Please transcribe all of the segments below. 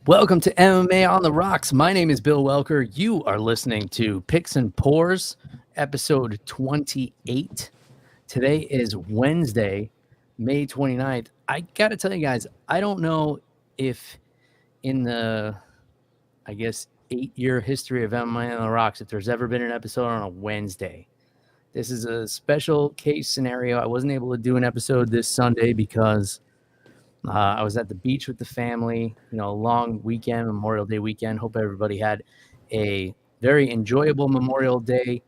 Welcome to MMA on the Rocks. My name is Bill Welker. You are listening to Picks and Pours, episode 28. Today is Wednesday, May 29th. I got to tell you guys, I don't know if in the, 8-year history of MMA on the Rocks, if there's ever been an episode on a Wednesday. This is a special case scenario. I wasn't able to do an episode this Sunday because I was at the beach with the family, a long weekend, Memorial Day weekend. Hope everybody had a very enjoyable Memorial Day,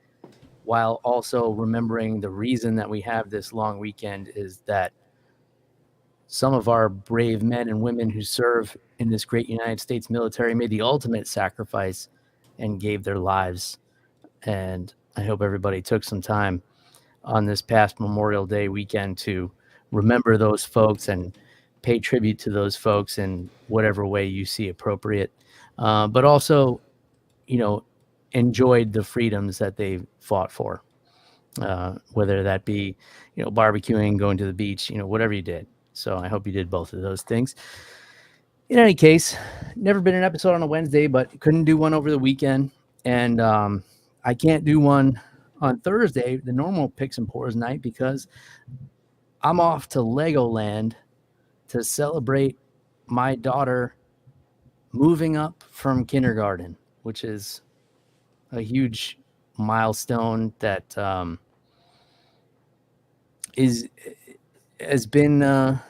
while also remembering the reason that we have this long weekend is that some of our brave men and women who serve in this great United States military made the ultimate sacrifice and gave their lives. And I hope everybody took some time on this past Memorial Day weekend to remember those folks and pay tribute to those folks in whatever way you see appropriate, but also, enjoyed the freedoms that they fought for, whether that be, barbecuing, going to the beach, whatever you did. So I hope you did both of those things. In any case, never been an episode on a Wednesday, but couldn't do one over the weekend. And I can't do one on Thursday, the normal Picks and Pours night, because I'm off to Legoland to celebrate my daughter moving up from kindergarten, which is a huge milestone that has been a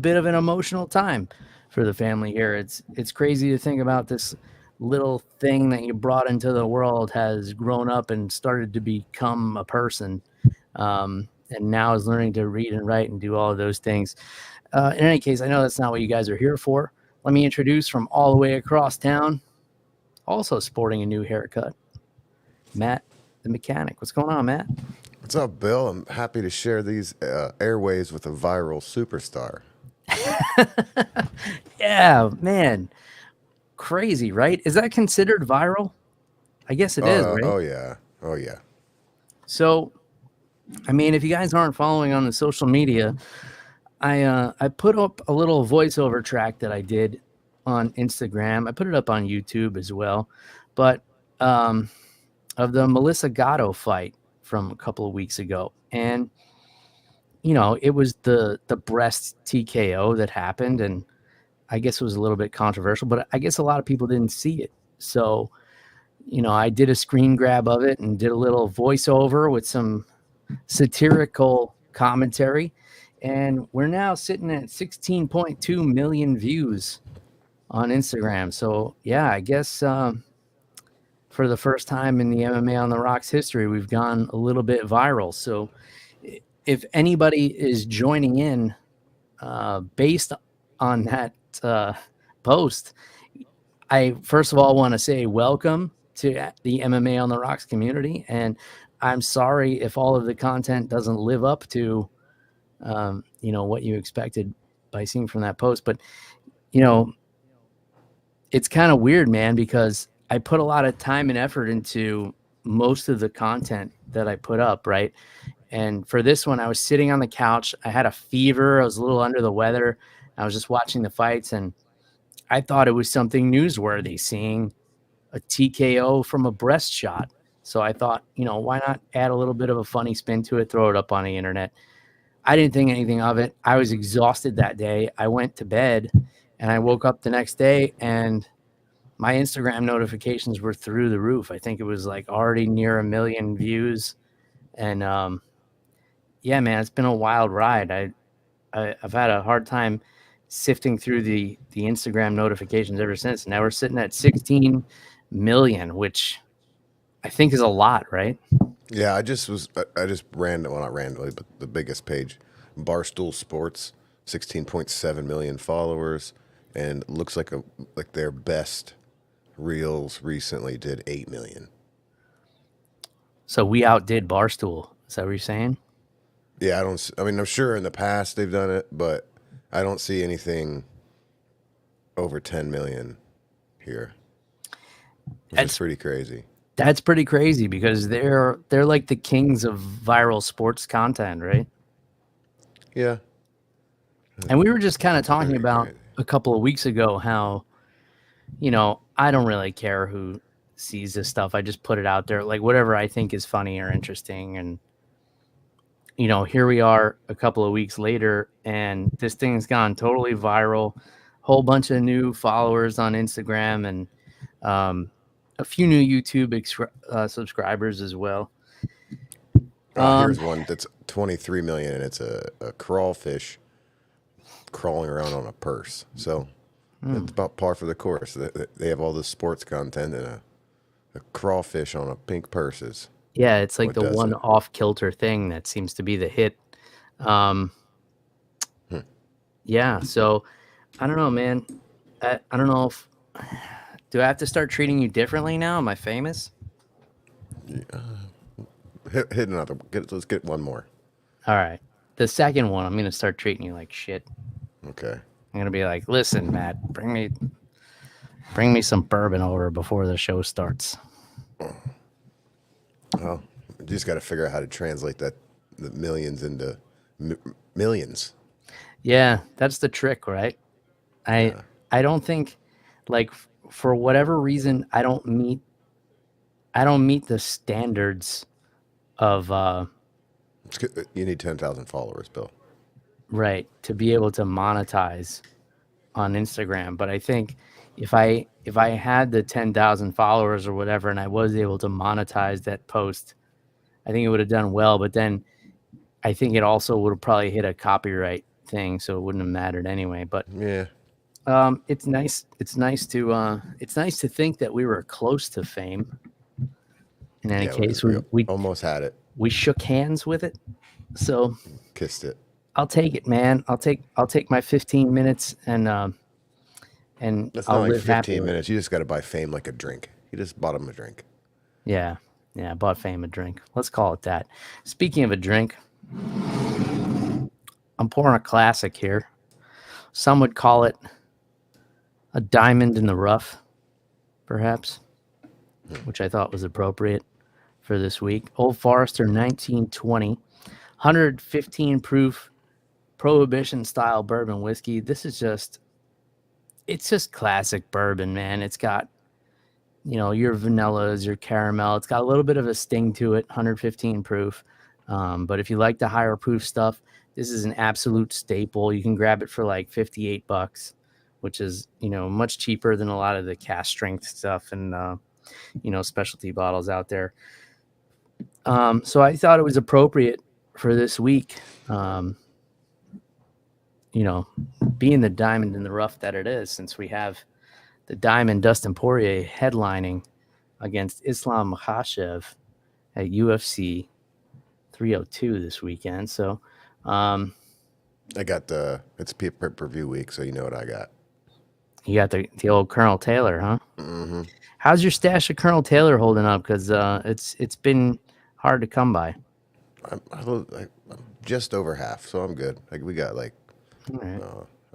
bit of an emotional time for the family here. It's crazy to think about this little thing that you brought into the world has grown up and started to become a person, and now is learning to read and write and do all of those things. In any case, I know that's not what you guys are here for. Let me introduce from all the way across town, also sporting a new haircut, Matt, the mechanic. What's going on, Matt? What's up, Bill? I'm happy to share these airwaves with a viral superstar. Yeah, man. Crazy, right? Is that considered viral? I guess it is, right? Oh, yeah. Oh, yeah. So, if you guys aren't following on the social media, I put up a little voiceover track that I did on Instagram. I put it up on YouTube as well, but of the Melissa Gatto fight from a couple of weeks ago. And, it was the breast TKO that happened, and I guess it was a little bit controversial, but I guess a lot of people didn't see it. So, I did a screen grab of it and did a little voiceover with some satirical commentary. And we're now sitting at 16.2 million views on Instagram. So, yeah, I guess for the first time in the MMA on the Rocks history, we've gone a little bit viral. So if anybody is joining in based on that post, I first of all want to say welcome to the MMA on the Rocks community. And I'm sorry if all of the content doesn't live up to what you expected by seeing from that post. But, it's kind of weird, man, because I put a lot of time and effort into most of the content that I put up, right? And for this one, I was sitting on the couch. I had a fever. I was a little under the weather. I was just watching the fights, and I thought it was something newsworthy, seeing a TKO from a breast shot. So I thought, why not add a little bit of a funny spin to it, throw it up on the internet. I didn't think anything of it. I was exhausted that day. I went to bed, and I woke up the next day, and my Instagram notifications were through the roof. I think it was like already near 1 million views. And yeah, man, it's been a wild ride. I've had a hard time sifting through the Instagram notifications ever since. Now we're sitting at 16 million, which I think is a lot, right? Yeah, I just not randomly, but the biggest page, Barstool Sports, 16.7 million followers, and looks like their best reels recently did 8 million. So we outdid Barstool. Is that what you're saying? Yeah, I'm sure in the past they've done it, but I don't see anything over 10 million here. That's pretty crazy. That's pretty crazy because they're like the kings of viral sports content, right? Yeah. And we were just kind of talking about a couple of weeks ago how, I don't really care who sees this stuff. I just put it out there, like whatever I think is funny or interesting. And, here we are a couple of weeks later, and this thing's gone totally viral. Whole bunch of new followers on Instagram and a few new YouTube subscribers as well. Here's one that's 23 million, and it's a crawfish crawling around on a purse. So it's about par for the course. They have all this sports content, and a crawfish on a pink purse is Yeah, it's like what the does one it. off-kilter thing that seems to be the hit. Um, yeah, so I don't know, man. I don't know if do I have to start treating you differently now? Am I famous? Hit another. Let's get one more. All right. The second one, I'm gonna start treating you like shit. Okay. I'm gonna be like, listen, Matt, bring me some bourbon over before the show starts. Well, you just got to figure out how to translate the millions into millions. Yeah, that's the trick, right? I don't think, like, for whatever reason, I don't meet the standards of You need 10,000 followers, Bill. right to be able to monetize on Instagram. But I think if I had the 10,000 followers or whatever, and I was able to monetize that post, I think it would have done well. But then I think it also would have probably hit a copyright thing, so it wouldn't have mattered anyway. But Yeah. it's nice. It's nice to think that we were close to fame. In any case, we almost had it. we shook hands with it. So Kissed it. I'll take it, man. I'll take my 15 minutes and That's I'll not like live 15 happily. minutes. You just got to buy fame like a drink. You just bought him a drink. Yeah, I bought fame a drink. Let's call it that. Speaking of a drink, I'm pouring a classic here. Some would call it a diamond in the rough, perhaps, which I thought was appropriate for this week. Old Forester 1920, 115 proof prohibition style bourbon whiskey. It's just classic bourbon, man. It's got, your vanillas, your caramel. It's got a little bit of a sting to it, 115 proof. But if you like the higher proof stuff, this is an absolute staple. You can grab it for like $58, which is, much cheaper than a lot of the cast strength stuff and, specialty bottles out there. So I thought it was appropriate for this week, being the diamond in the rough that it is, since we have the Diamond Dustin Poirier headlining against Islam Makhachev at UFC 302 this weekend. So I got it's pay-per-view week, so you know what I got. you got the old Colonel Taylor, huh? Mm-hmm. How's your stash of Colonel Taylor holding up? Because it's been hard to come by. I'm just over half, so I'm good. We got like, All right.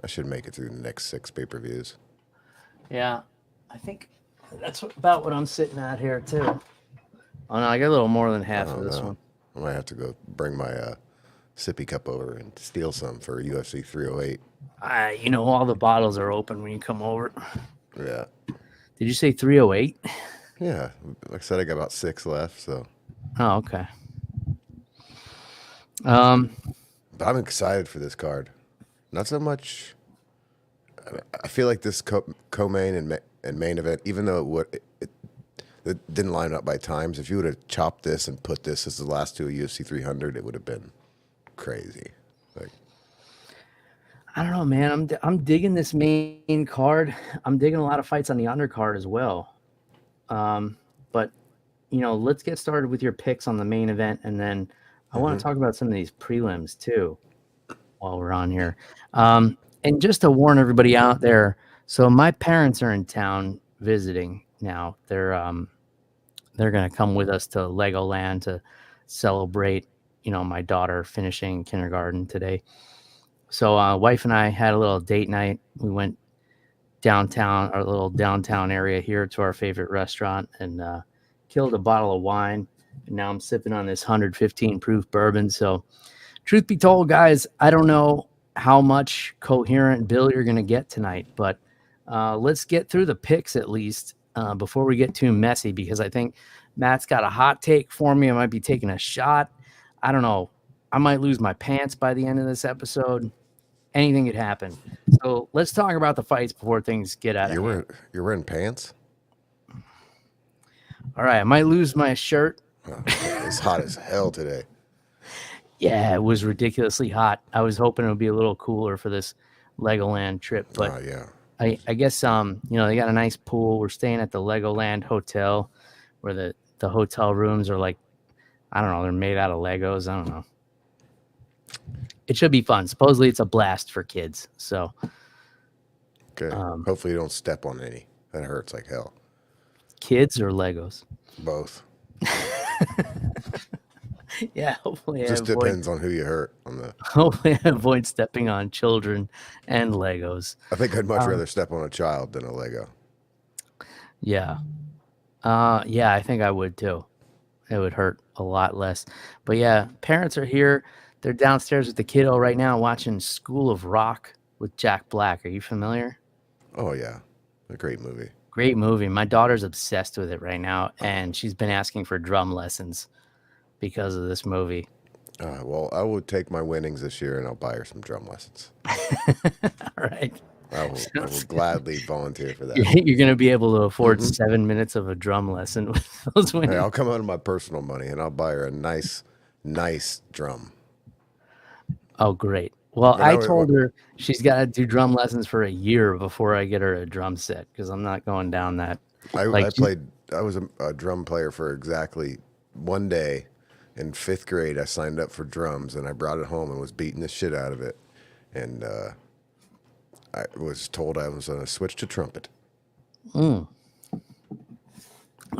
I should make it through the next 6 pay-per-views. Yeah, I think that's about what I'm sitting at here too. Oh no, I got a little more than half of this one. I might have to go bring my sippy cup over and steal some for UFC 308. All the bottles are open when you come over. Yeah. Did you say 308? Yeah. Like I said, I got about 6 left, so. Oh, okay. But I'm excited for this card. Not so much. I feel like this co-main and main event, even though it didn't line up by times, if you would have chopped this and put this as the last 2 of UFC 300, it would have been crazy. Like, I don't know, man. I'm digging this main card. I'm digging a lot of fights on the undercard as well. But let's get started with your picks on the main event, and then I want to talk about some of these prelims too while we're on here. And just to warn everybody out there, so my parents are in town visiting now. They're going to come with us to Legoland to celebrate, my daughter finishing kindergarten today. So wife and I had a little date night. We went downtown, our little downtown area here, to our favorite restaurant, and killed a bottle of wine. And now I'm sipping on this 115 proof bourbon. So truth be told, guys, I don't know how much coherent Bill you're going to get tonight, but Let's get through the picks at least before we get too messy, because I think Matt's got a hot take for me. I might be taking a shot. I don't know. I might lose my pants by the end of this episode. Anything could happen. So let's talk about the fights before things get out of hand. You're wearing pants? All right, I might lose my shirt. Oh, it's hot as hell today. Yeah, it was ridiculously hot. I was hoping it would be a little cooler for this Legoland trip, but Yeah. I guess they got a nice pool. We're staying at the Legoland Hotel, where the hotel rooms are like, I don't know, they're made out of Legos. I don't know. It should be fun. Supposedly it's a blast for kids. So Okay. Hopefully you don't step on any. That hurts like hell. kids or Legos? Both. Yeah, hopefully Just depends on who you hurt on the. Hopefully I avoid stepping on children and Legos. I think I'd much rather step on a child than a Lego. Yeah. Yeah, I think I would too. It would hurt a lot less. But yeah, parents are here. They're downstairs with the kiddo right now watching School of Rock with Jack Black. Are you familiar? Oh yeah, a great movie. Great movie. My daughter's obsessed with it right now, and she's been asking for drum lessons because of this movie. Well, I will take my winnings this year and I'll buy her some drum lessons. All right. I will gladly volunteer for that. You're going to be able to afford 7 minutes of a drum lesson with those winnings. Hey, I'll come out of my personal money and I'll buy her a nice drum. Oh, great. Well, I told her she's got to do drum lessons for a year before I get her a drum set, because I'm not going down that. I was a drum player for exactly one day. In 5th grade, I signed up for drums, and I brought it home and was beating the shit out of it. And I was told I was going to switch to trumpet.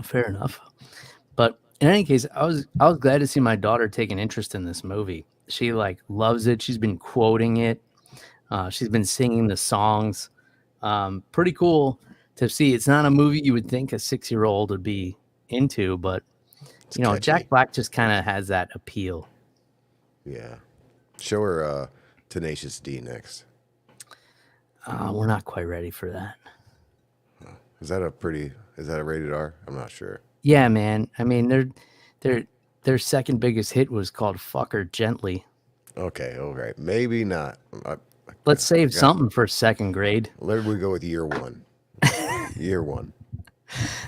Fair enough. But in any case, I was glad to see my daughter take an interest in this movie. She loves it. She's been quoting it. She's been singing the songs. Pretty cool to see. It's not a movie you would think a 6-year-old would be into, but catchy. Jack Black just kind of has that appeal. Yeah. Show her Tenacious D next. We're not quite ready for that. Is that a rated R? I'm not sure. Yeah, man. I mean, their second biggest hit was called Fuck Her Gently. Okay, all right. Maybe not. Let's save something for 2nd grade. Let me go with year 1. Year 1.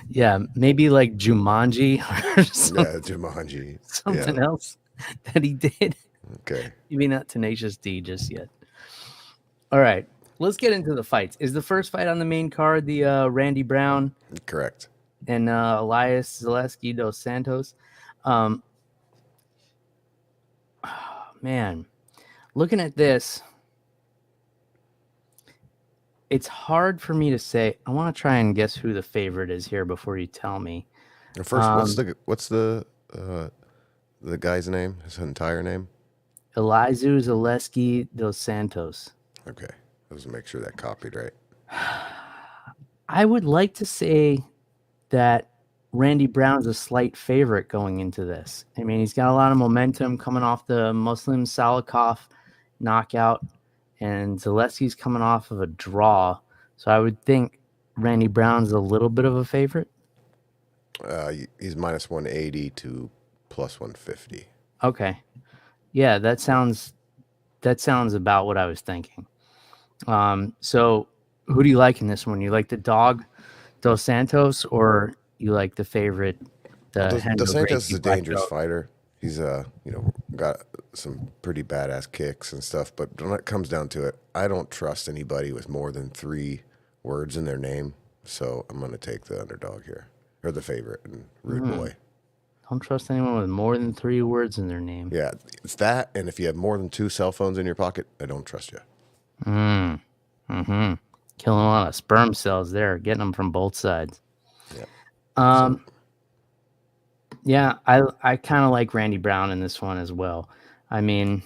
Yeah, maybe like Jumanji or something. Yeah, Jumanji. Something else that he did. Okay. Maybe not Tenacious D just yet. All right, let's get into the fights. Is the first fight on the main card the Randy Brown? Correct. And Elias Zaleski dos Santos? Man, looking at this, it's hard for me to say. I want to try and guess who the favorite is here before you tell me. First, what's the guy's name? His entire name? Elias Zaleski dos Santos. Okay, let's make sure that copied right. I would like to say that Randy Brown's a slight favorite going into this. I mean, he's got a lot of momentum coming off the Muslim Salikov knockout, and Zaleski's coming off of a draw. So I would think Randy Brown's a little bit of a favorite. He's minus 180 to plus 150. Okay. Yeah, that sounds about what I was thinking. So who do you like in this one? You like the dog, Dos Santos, or you like the favorite? Dos Santos is a dangerous fighter. He's got some pretty badass kicks and stuff, but when it comes down to it, I don't trust anybody with more than 3 words in their name. So I'm going to take the underdog here, or the favorite, and Rude Boy. Don't trust anyone with more than 3 words in their name. Yeah, it's that, and if you have more than 2 cell phones in your pocket, I don't trust you. Killing a lot of sperm cells there, getting them from both sides. Yeah. Yeah, I kind of like Randy Brown in this one as well. I mean,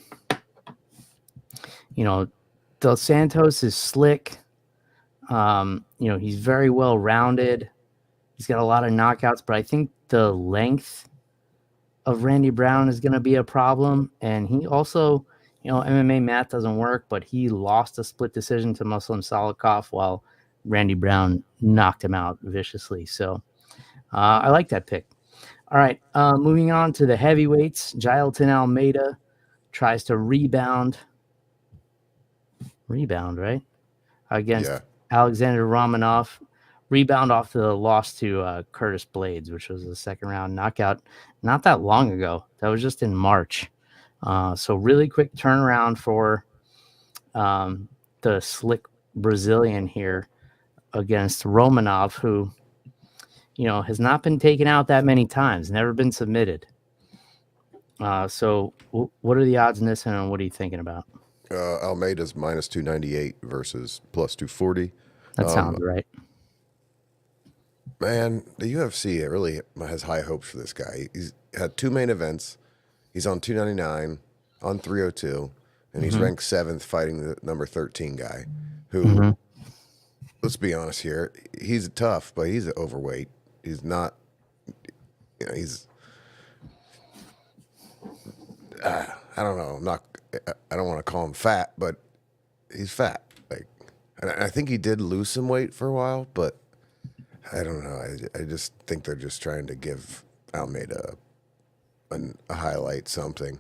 Dos Santos is slick. He's very well rounded. He's got a lot of knockouts, but I think the length of Randy Brown is going to be a problem. And he also, MMA math doesn't work, but he lost a split decision to Muslim Salikov while Randy Brown knocked him out viciously. So I like that pick. All right, moving on to the heavyweights. Jailton Almeida tries to rebound, right? Against Yeah. Alexander Romanov. Rebound off the loss to Curtis Blades, which was a second round knockout not that long ago. That was just in March. So really quick turnaround for the slick Brazilian here against Romanov, who, has not been taken out that many times, never been submitted. So what are the odds in this, and what are you thinking about? Almeida's minus 298 versus plus 240. That sounds right. Man, the UFC really has high hopes for this guy. He's had 2 main events. He's on 299, on 302, and he's ranked 7th fighting the number 13 guy who, let's be honest here, he's tough, but he's overweight. He's not, he's, I don't know. I don't want to call him fat, but he's fat. And I think he did lose some weight for a while, but I don't know. I just think they're just trying to give Almeida a highlight something.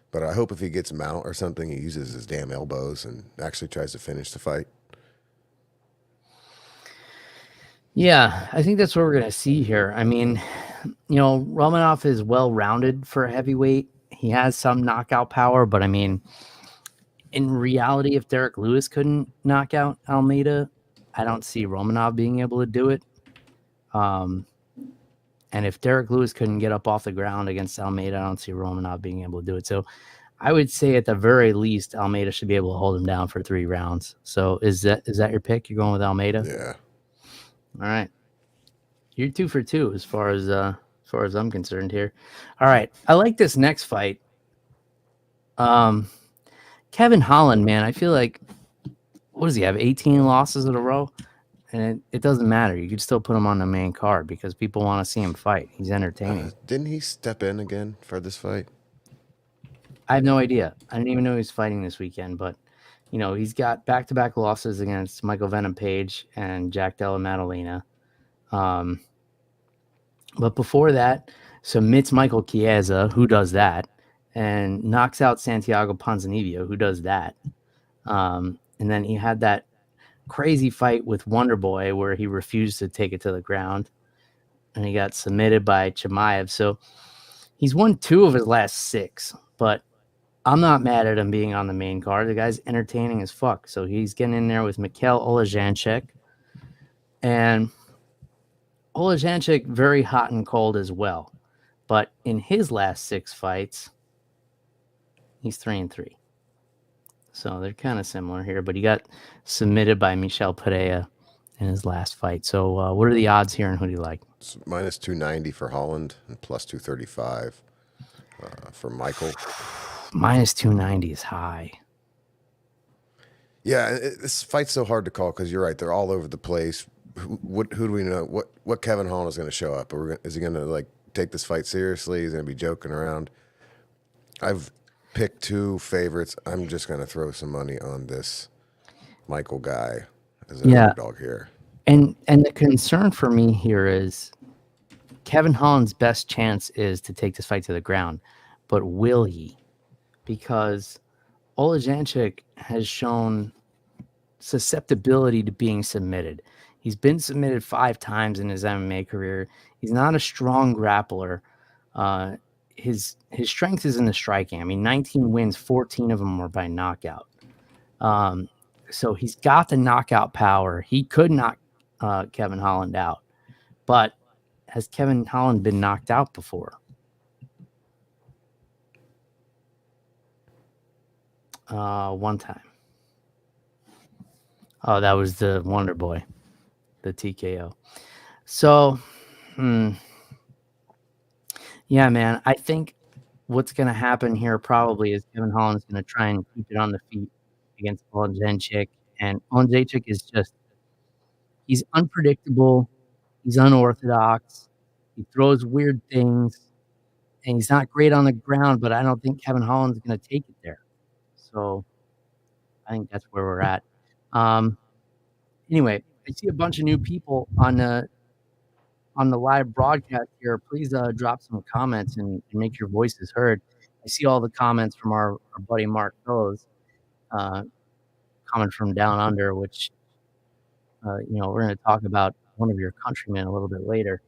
But I hope if he gets mount or something, he uses his damn elbows and actually tries to finish the fight. Yeah, I think that's what we're going to see here. I mean, Romanov is well-rounded for a heavyweight. He has some knockout power, but I mean, in reality, if Derek Lewis couldn't knock out Almeida, I don't see Romanov being able to do it. And if Derek Lewis couldn't get up off the ground against Almeida, I don't see Romanov being able to do it. So I would say at the very least, Almeida should be able to hold him down for 3 rounds. So is that your pick? You're going with Almeida? Yeah. All right. You're 2 for 2 as far as I'm concerned here. All right. I like this next fight. Kevin Holland, man, I feel like, what does he have, 18 losses in a row? And it doesn't matter. You could still put him on the main card because people want to see him fight. He's entertaining. Didn't he step in again for this fight? I have no idea. I didn't even know he was fighting this weekend, but he's got back-to-back losses against Michael Venom Page and Jack Della Maddalena. But before that, submits Michael Chiesa, who does that, and knocks out Santiago Ponzinibbio, who does that. And then he had that crazy fight with Wonder Boy where he refused to take it to the ground, and he got submitted by Chimaev. So he's won 2 of his last 6, but I'm not mad at him being on the main card. The guy's entertaining as fuck. So he's getting in there with Mikhail Olajanchek. And Olajanchek, very hot and cold as well. But in his last 6 fights, he's 3-3. So they're kind of similar here. But he got submitted by Michel Pereira in his last fight. So what are the odds here, and who do you like? It's minus 290 for Holland and plus 235 for Michael. Minus 290 is high. Yeah, this fight's so hard to call because you're right. They're all over the place. Who do we know? What Kevin Holland is going to show up? Is he going to take this fight seriously? He's going to be joking around. I've picked 2 favorites. I'm just going to throw some money on this Michael guy as an underdog here. And the concern for me here is Kevin Holland's best chance is to take this fight to the ground, but will he? Because Olajanchek has shown susceptibility to being submitted. He's been submitted 5 times in his MMA career. He's not a strong grappler. His strength is in the striking. I mean, 19 wins, 14 of them were by knockout. So he's got the knockout power. He could knock Kevin Holland out. But has Kevin Holland been knocked out before? One time. Oh, that was the Wonder Boy, the TKO. So, yeah, man, I think what's going to happen here probably is Kevin Holland's going to try and keep it on the feet against Olajanchek. And Olajanchek is he's unpredictable. He's unorthodox. He throws weird things. And he's not great on the ground, but I don't think Kevin Holland's going to take it there. So I think that's where we're at. Anyway, I see a bunch of new people on the live broadcast here. Please drop some comments and make your voices heard. I see all the comments from our buddy Mark Fellows, coming from down under, which we're going to talk about one of your countrymen a little bit later.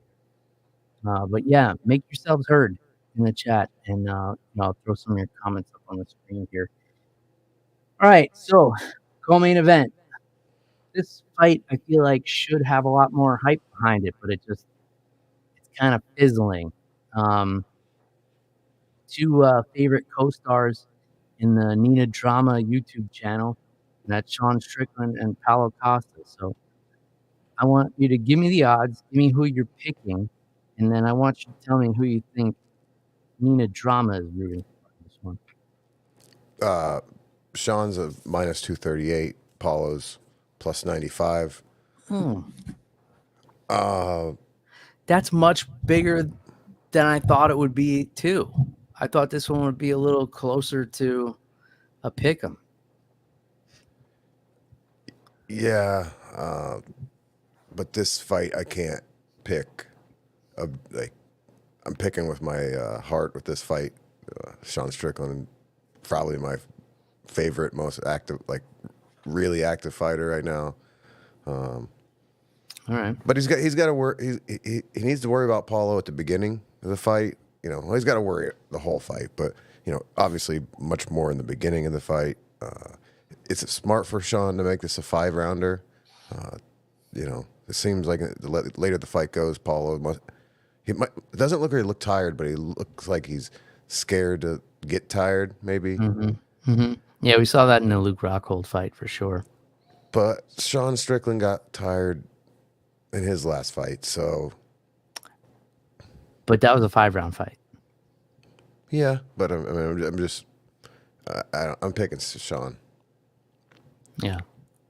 But yeah, make yourselves heard in the chat, and I'll throw some of your comments up on the screen here. All right, so co-main event. This fight, I feel like, should have a lot more hype behind it, but it's kind of fizzling. Two favorite co-stars in the Nina Drama YouTube channel, and that's Sean Strickland and Paulo Costa. So I want you to give me the odds, give me who you're picking, and then I want you to tell me who you think Nina Drama is rooting for in this one. Sean's a minus 238. Paulo's plus 95. That's much bigger than I thought it would be, too. I thought this one would be a little closer to a pick'em. Yeah, but this fight I can't pick. I'm picking with my heart with this fight. Sean Strickland, probably my favorite, most active, really active fighter right now. All right, but he's got to worry. He needs to worry about Paulo at the beginning of the fight. He's got to worry the whole fight, but obviously much more in the beginning of the fight. It's smart for Sean to make this a 5-rounder. It seems like the later the fight goes, Paulo doesn't look tired, but he looks like he's scared to get tired, maybe. Yeah, we saw that in the Luke Rockhold fight for sure. But Sean Strickland got tired in his last fight, so. But that was a 5-round fight. Yeah, but I'm just, I'm picking Sean. Yeah.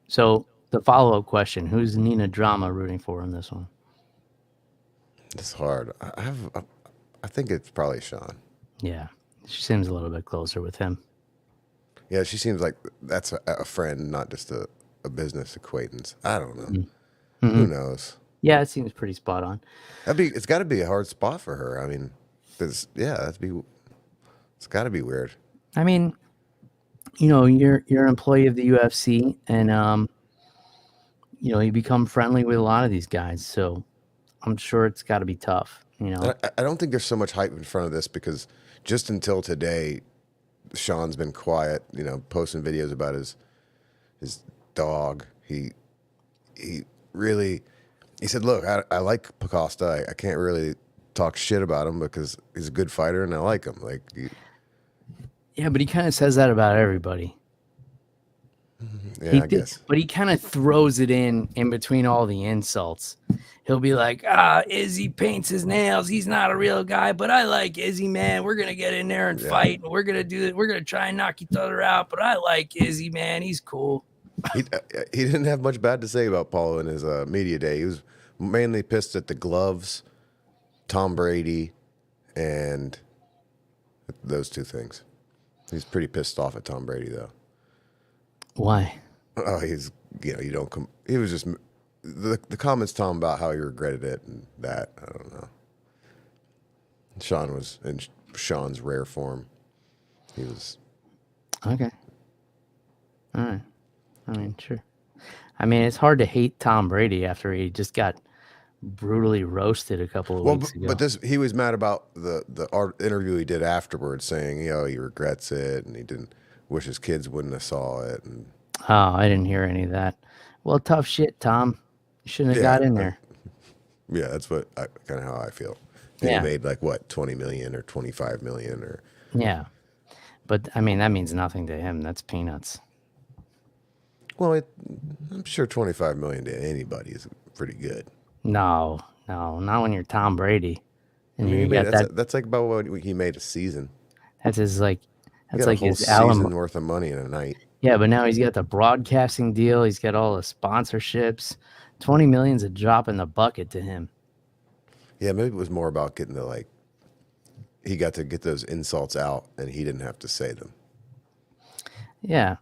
So the follow-up question: who's Nina Drama rooting for in this one? It's hard. I think it's probably Sean. Yeah, she seems a little bit closer with him. Yeah, she seems like that's a friend, not just a business acquaintance. I don't know. Who knows? Yeah, it seems pretty spot on. It's got to be a hard spot for her. I mean, it's got to be weird. I mean, you're an employee of the UFC, and you become friendly with a lot of these guys, so I'm sure it's got to be tough. I don't think there's so much hype in front of this because just until today, Sean's been quiet. Posting videos about his dog. He said, "Look, I like Acosta. I can't really talk shit about him because he's a good fighter and I like him." Yeah, but he kind of says that about everybody. Yeah, I guess. But he kind of throws it in between all the insults. He'll be like, Izzy paints his nails. He's not a real guy, but I like Izzy, man. We're going to get in there and fight. And we're going to do it. We're going to try and knock each other out. But I like Izzy, man. He's cool. He didn't have much bad to say about Paulo in his media day. He was mainly pissed at the gloves, Tom Brady, and those two things. He's pretty pissed off at Tom Brady, though. Why? Oh, you don't come. He was just the comments Tom about how he regretted it and that. I don't know. Sean was in Sean's rare form. He was okay. All right. I mean, sure. I mean, it's hard to hate Tom Brady after he just got brutally roasted a couple of weeks ago. But he was mad about the interview he did afterwards, saying he regrets it and he didn't wish his kids wouldn't have saw it. And I didn't hear any of that. Well, tough shit, Tom. You shouldn't have got in there. Yeah, that's kind of how I feel. And he made 20 million or 25 million or. Yeah, but I mean that means nothing to him. That's peanuts. Well, I'm sure 25 million to anybody is pretty good. No, not when you're Tom Brady. And that's like about what he made a season. That's his That's like his season worth of money in a night. Yeah, but now he's got the broadcasting deal. He's got all the sponsorships. 20 million's a drop in the bucket to him. Yeah, maybe it was more about getting he got to get those insults out and he didn't have to say them. Yeah.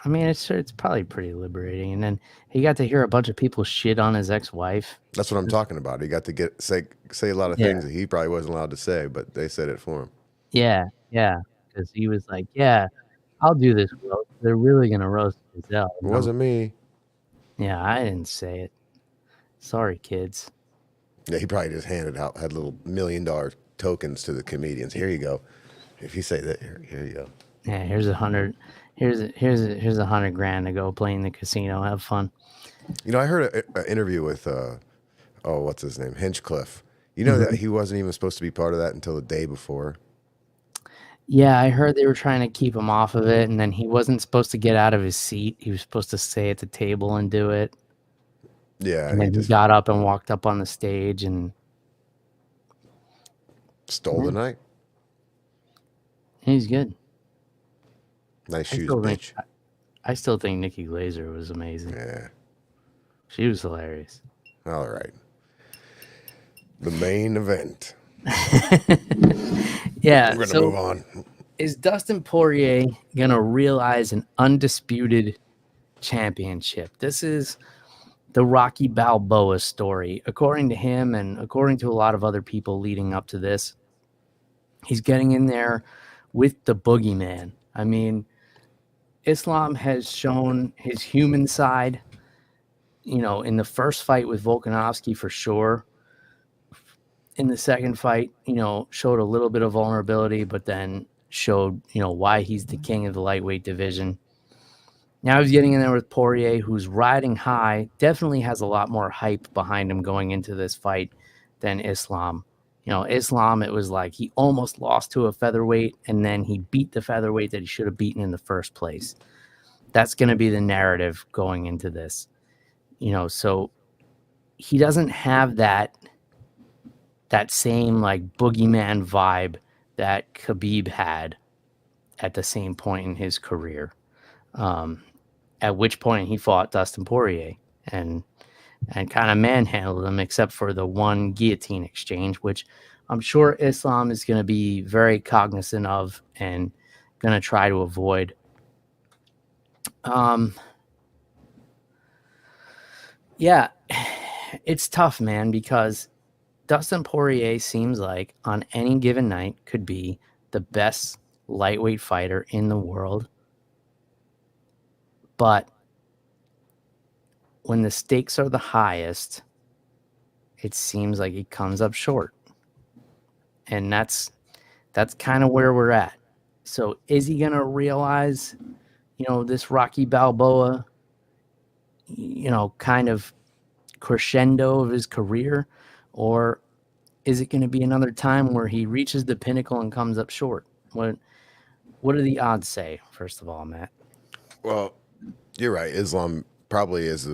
I mean, it's probably pretty liberating. And then he got to hear a bunch of people shit on his ex-wife. That's what I'm talking about. He got to say a lot of Yeah, things that he probably wasn't allowed to say, but they said it for him. yeah, because he was like, "Yeah, I'll do this roast. They're really gonna roast Giselle." It And wasn't me. yeah, I didn't say it. Sorry, kids. Yeah, he probably just had little $1 million tokens to the comedians. Here you go. If you say that, here you go. Yeah, here's 100. Here's 100 grand to go play in the casino. Have fun. You know, I heard an interview with what's his name, Hinchcliffe. You know that he wasn't even supposed to be part of that until the day before. Yeah, I heard they were trying to keep him off of it, and then he wasn't supposed to get out of his seat. He was supposed to stay at the table and do it. Yeah, And then he got up and walked up on the stage and stole the night. he's good. Nice shoes, bitch. I still think Nikki Glaser was amazing. Yeah. She was hilarious. All right. The main event. Yeah. We're going to move on. Is Dustin Poirier going to realize an undisputed championship? This is the Rocky Balboa story. According to him and according to a lot of other people leading up to this, he's getting in there with the boogeyman. I mean, Islam has shown his human side, in the first fight with Volkanovski for sure. In the second fight, showed a little bit of vulnerability, but then showed, why he's the king of the lightweight division. Now he's getting in there with Poirier, who's riding high, definitely has a lot more hype behind him going into this fight than Islam. Islam, it was like he almost lost to a featherweight, and then he beat the featherweight that he should have beaten in the first place. That's going to be the narrative going into this. So he doesn't have that same like boogeyman vibe that Khabib had at the same point in his career. At which point he fought Dustin Poirier and kind of manhandled him, except for the one guillotine exchange, which I'm sure Islam is going to be very cognizant of and going to try to avoid. Yeah, it's tough, man, because Dustin Poirier seems like on any given night could be the best lightweight fighter in the world. But when the stakes are the highest, it seems like he comes up short. And that's kind of where we're at. So is he going to realize, this Rocky Balboa, kind of crescendo of his career? Or is it going to be another time where he reaches the pinnacle and comes up short? What do the odds say, first of all, Matt? Well, you're right. Islam probably is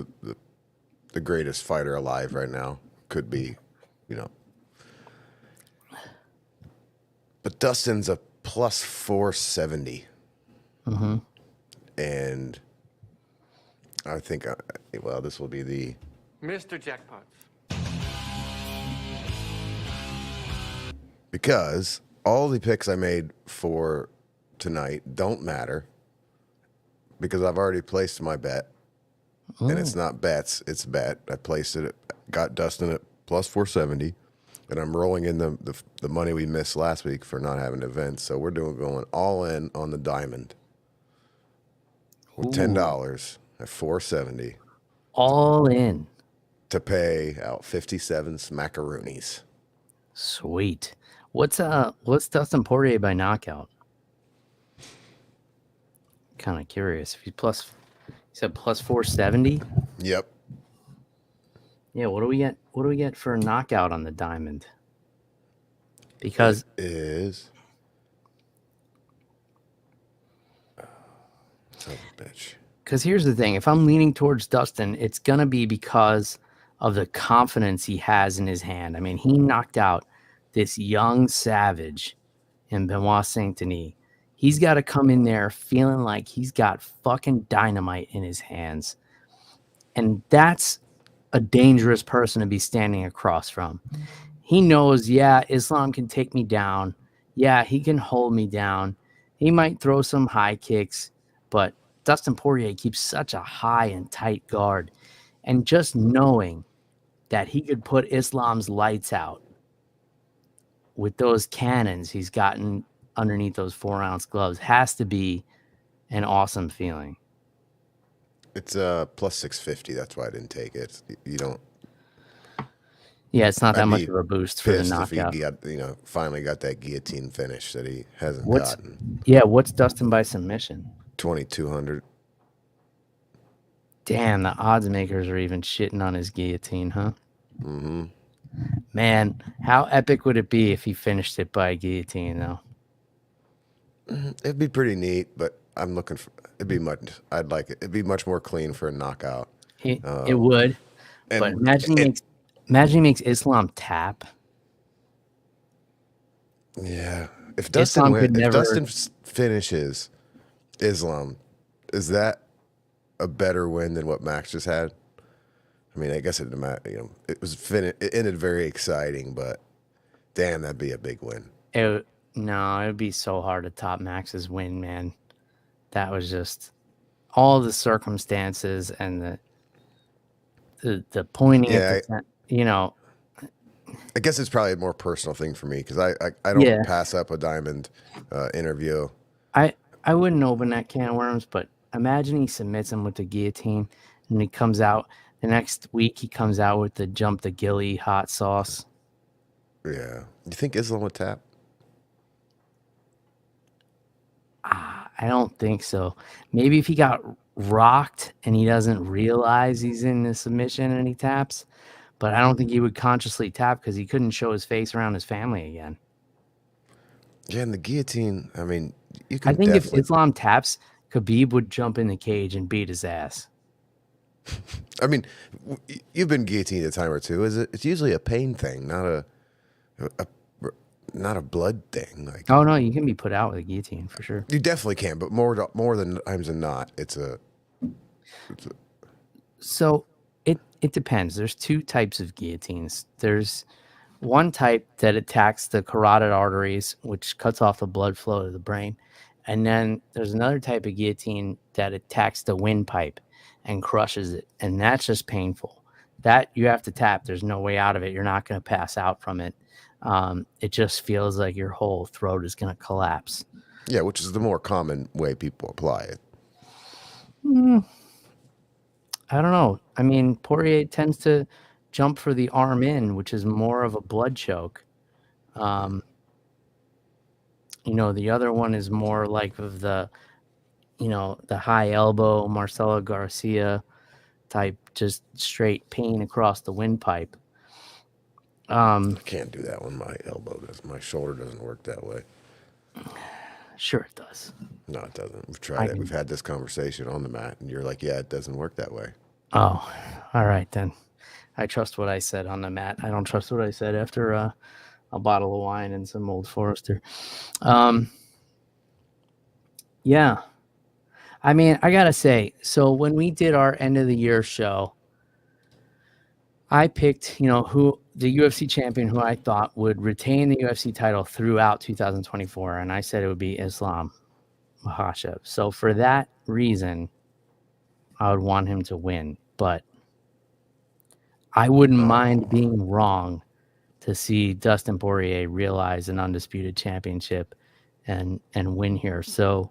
the greatest fighter alive right now. Could be, But Dustin's a plus 470. Mm-hmm. And I think, this will be the Mr. Jackpot. Because all the picks I made for tonight don't matter because I've already placed my bet. And it's not bets, it's bet. I placed it, got Dustin at plus 470, and I'm rolling in the money we missed last week for not having events. So we're going all in on the diamond with $10 at 470. All in. To pay out 57 smackaroonies. Sweet. What's Dustin Poirier by knockout? Kind of curious. If he said plus 470. Yep. Yeah. What do we get? What do we get for a knockout on the diamond? Because it is. Son of a bitch. Because here's the thing: if I'm leaning towards Dustin, it's gonna be because of the confidence he has in his hand. I mean, he knocked out this young savage in Benoit Saint-Denis. He's got to come in there feeling like he's got fucking dynamite in his hands. And that's a dangerous person to be standing across from. He knows, Islam can take me down. Yeah, he can hold me down. He might throw some high kicks, but Dustin Poirier keeps such a high and tight guard, and just knowing that he could put Islam's lights out with those cannons he's gotten underneath those 4-ounce gloves has to be an awesome feeling. It's plus 650. That's why I didn't take it. You don't. Yeah, it's not that I'd much be of a boost for the pissed if he knockout. got, finally got that guillotine finish that he hasn't What's gotten. what's Dustin by submission? 2200. Damn, the odds makers are even shitting on his guillotine, huh? Mm-hmm. Man, how epic would it be if he finished it by a guillotine, though? It'd be pretty neat, but I'm looking for. I'd like it. It'd be much more clean for a knockout. It would, but And imagine he makes Islam tap. yeah, if Islam could never. Dustin finishes Islam, is that a better win than what Max just had? I mean, I guess it it ended very exciting, but damn, that'd be a big win. No, it'd be so hard to top Max's win, man. That was just all the circumstances and the pointing at the, I guess it's probably a more personal thing for me because I don't pass up a Diamond interview. I wouldn't open that can of worms, but imagine he submits him with the guillotine and he comes out the next week. He comes out with the jump the gilly hot sauce. Yeah, you think Islam would tap? I don't think so. Maybe if he got rocked and he doesn't realize he's in the submission and he taps, but I don't think he would consciously tap because he couldn't show his face around his family again. Yeah, and the guillotine, I mean, you can. I think if Islam taps, Khabib would jump in the cage and beat his ass. I mean, you've been guillotined a time or two. It's usually a pain thing, not a blood thing. Like, oh no, you can be put out with a guillotine for sure. You definitely can, but more than times than not, So it depends. There's two types of guillotines. There's one type that attacks the carotid arteries, which cuts off the blood flow to the brain. And then there's another type of guillotine that attacks the windpipe and crushes it. And that's just painful. That you have to tap. There's no way out of it. You're not going to pass out from it. It just feels like your whole throat is going to collapse. Yeah, which is the more common way people apply it. I don't know. I mean, Poirier tends to jump for the arm in, which is more of a blood choke. The other one is more like of the high elbow, Marcelo Garcia type, just straight pain across the windpipe. I can't do that one. My shoulder doesn't work that way. Sure it does. No, it doesn't. We've tried it. We've had this conversation on the mat, and you're like, yeah, it doesn't work that way. Oh, all right then. I trust what I said on the mat. I don't trust what I said after a bottle of wine and some Old Forester. Yeah. I mean, I got to say, so when we did our end of the year show, I picked, who the UFC champion who I thought would retain the UFC title throughout 2024. And I said it would be Islam Makhachev. So for that reason, I would want him to win. But I wouldn't mind being wrong to see Dustin Poirier realize an undisputed championship and win here. So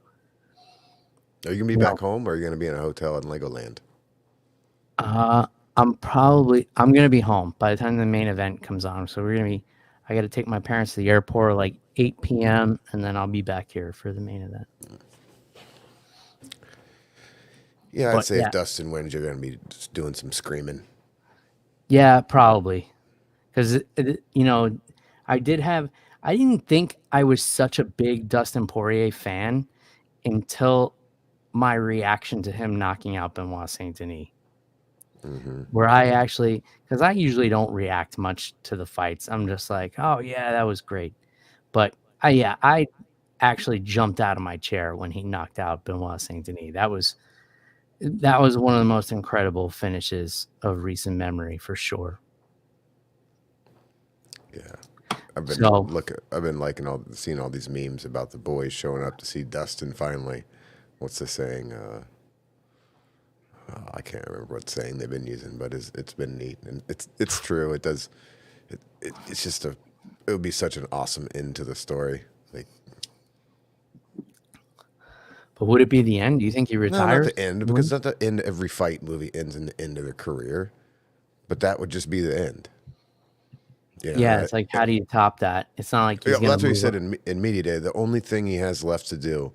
are you going to be back home or are you going to be in a hotel in Legoland? I'm going to be home by the time the main event comes on. So I got to take my parents to the airport like 8 p.m. and then I'll be back here for the main event. Yeah, I'd say if Dustin wins, you're going to be just doing some screaming. Yeah, probably. Because, I didn't think I was such a big Dustin Poirier fan until my reaction to him knocking out Benoit Saint-Denis. Mm-hmm. Where I actually, because I usually don't react much to the fights. I'm just like, oh, yeah, that was great. But, I actually jumped out of my chair when he knocked out Benoit Saint-Denis. That was one of the most incredible finishes of recent memory, for sure. Yeah. I've been seeing all these memes about the boys showing up to see Dustin finally. What's the saying? I can't remember what saying they've been using, but it's been neat, and it's true. It does. It's just it would be such an awesome end to the story. Like, But would it be the end? Do you think he no, not retires? the end, because not the end. Every fight movie ends in the end of their career, but that would just be the end. Yeah, it's like, how do you top that? It's not like he's Yeah, going to that's what he move said up. in media day. The only thing he has left to do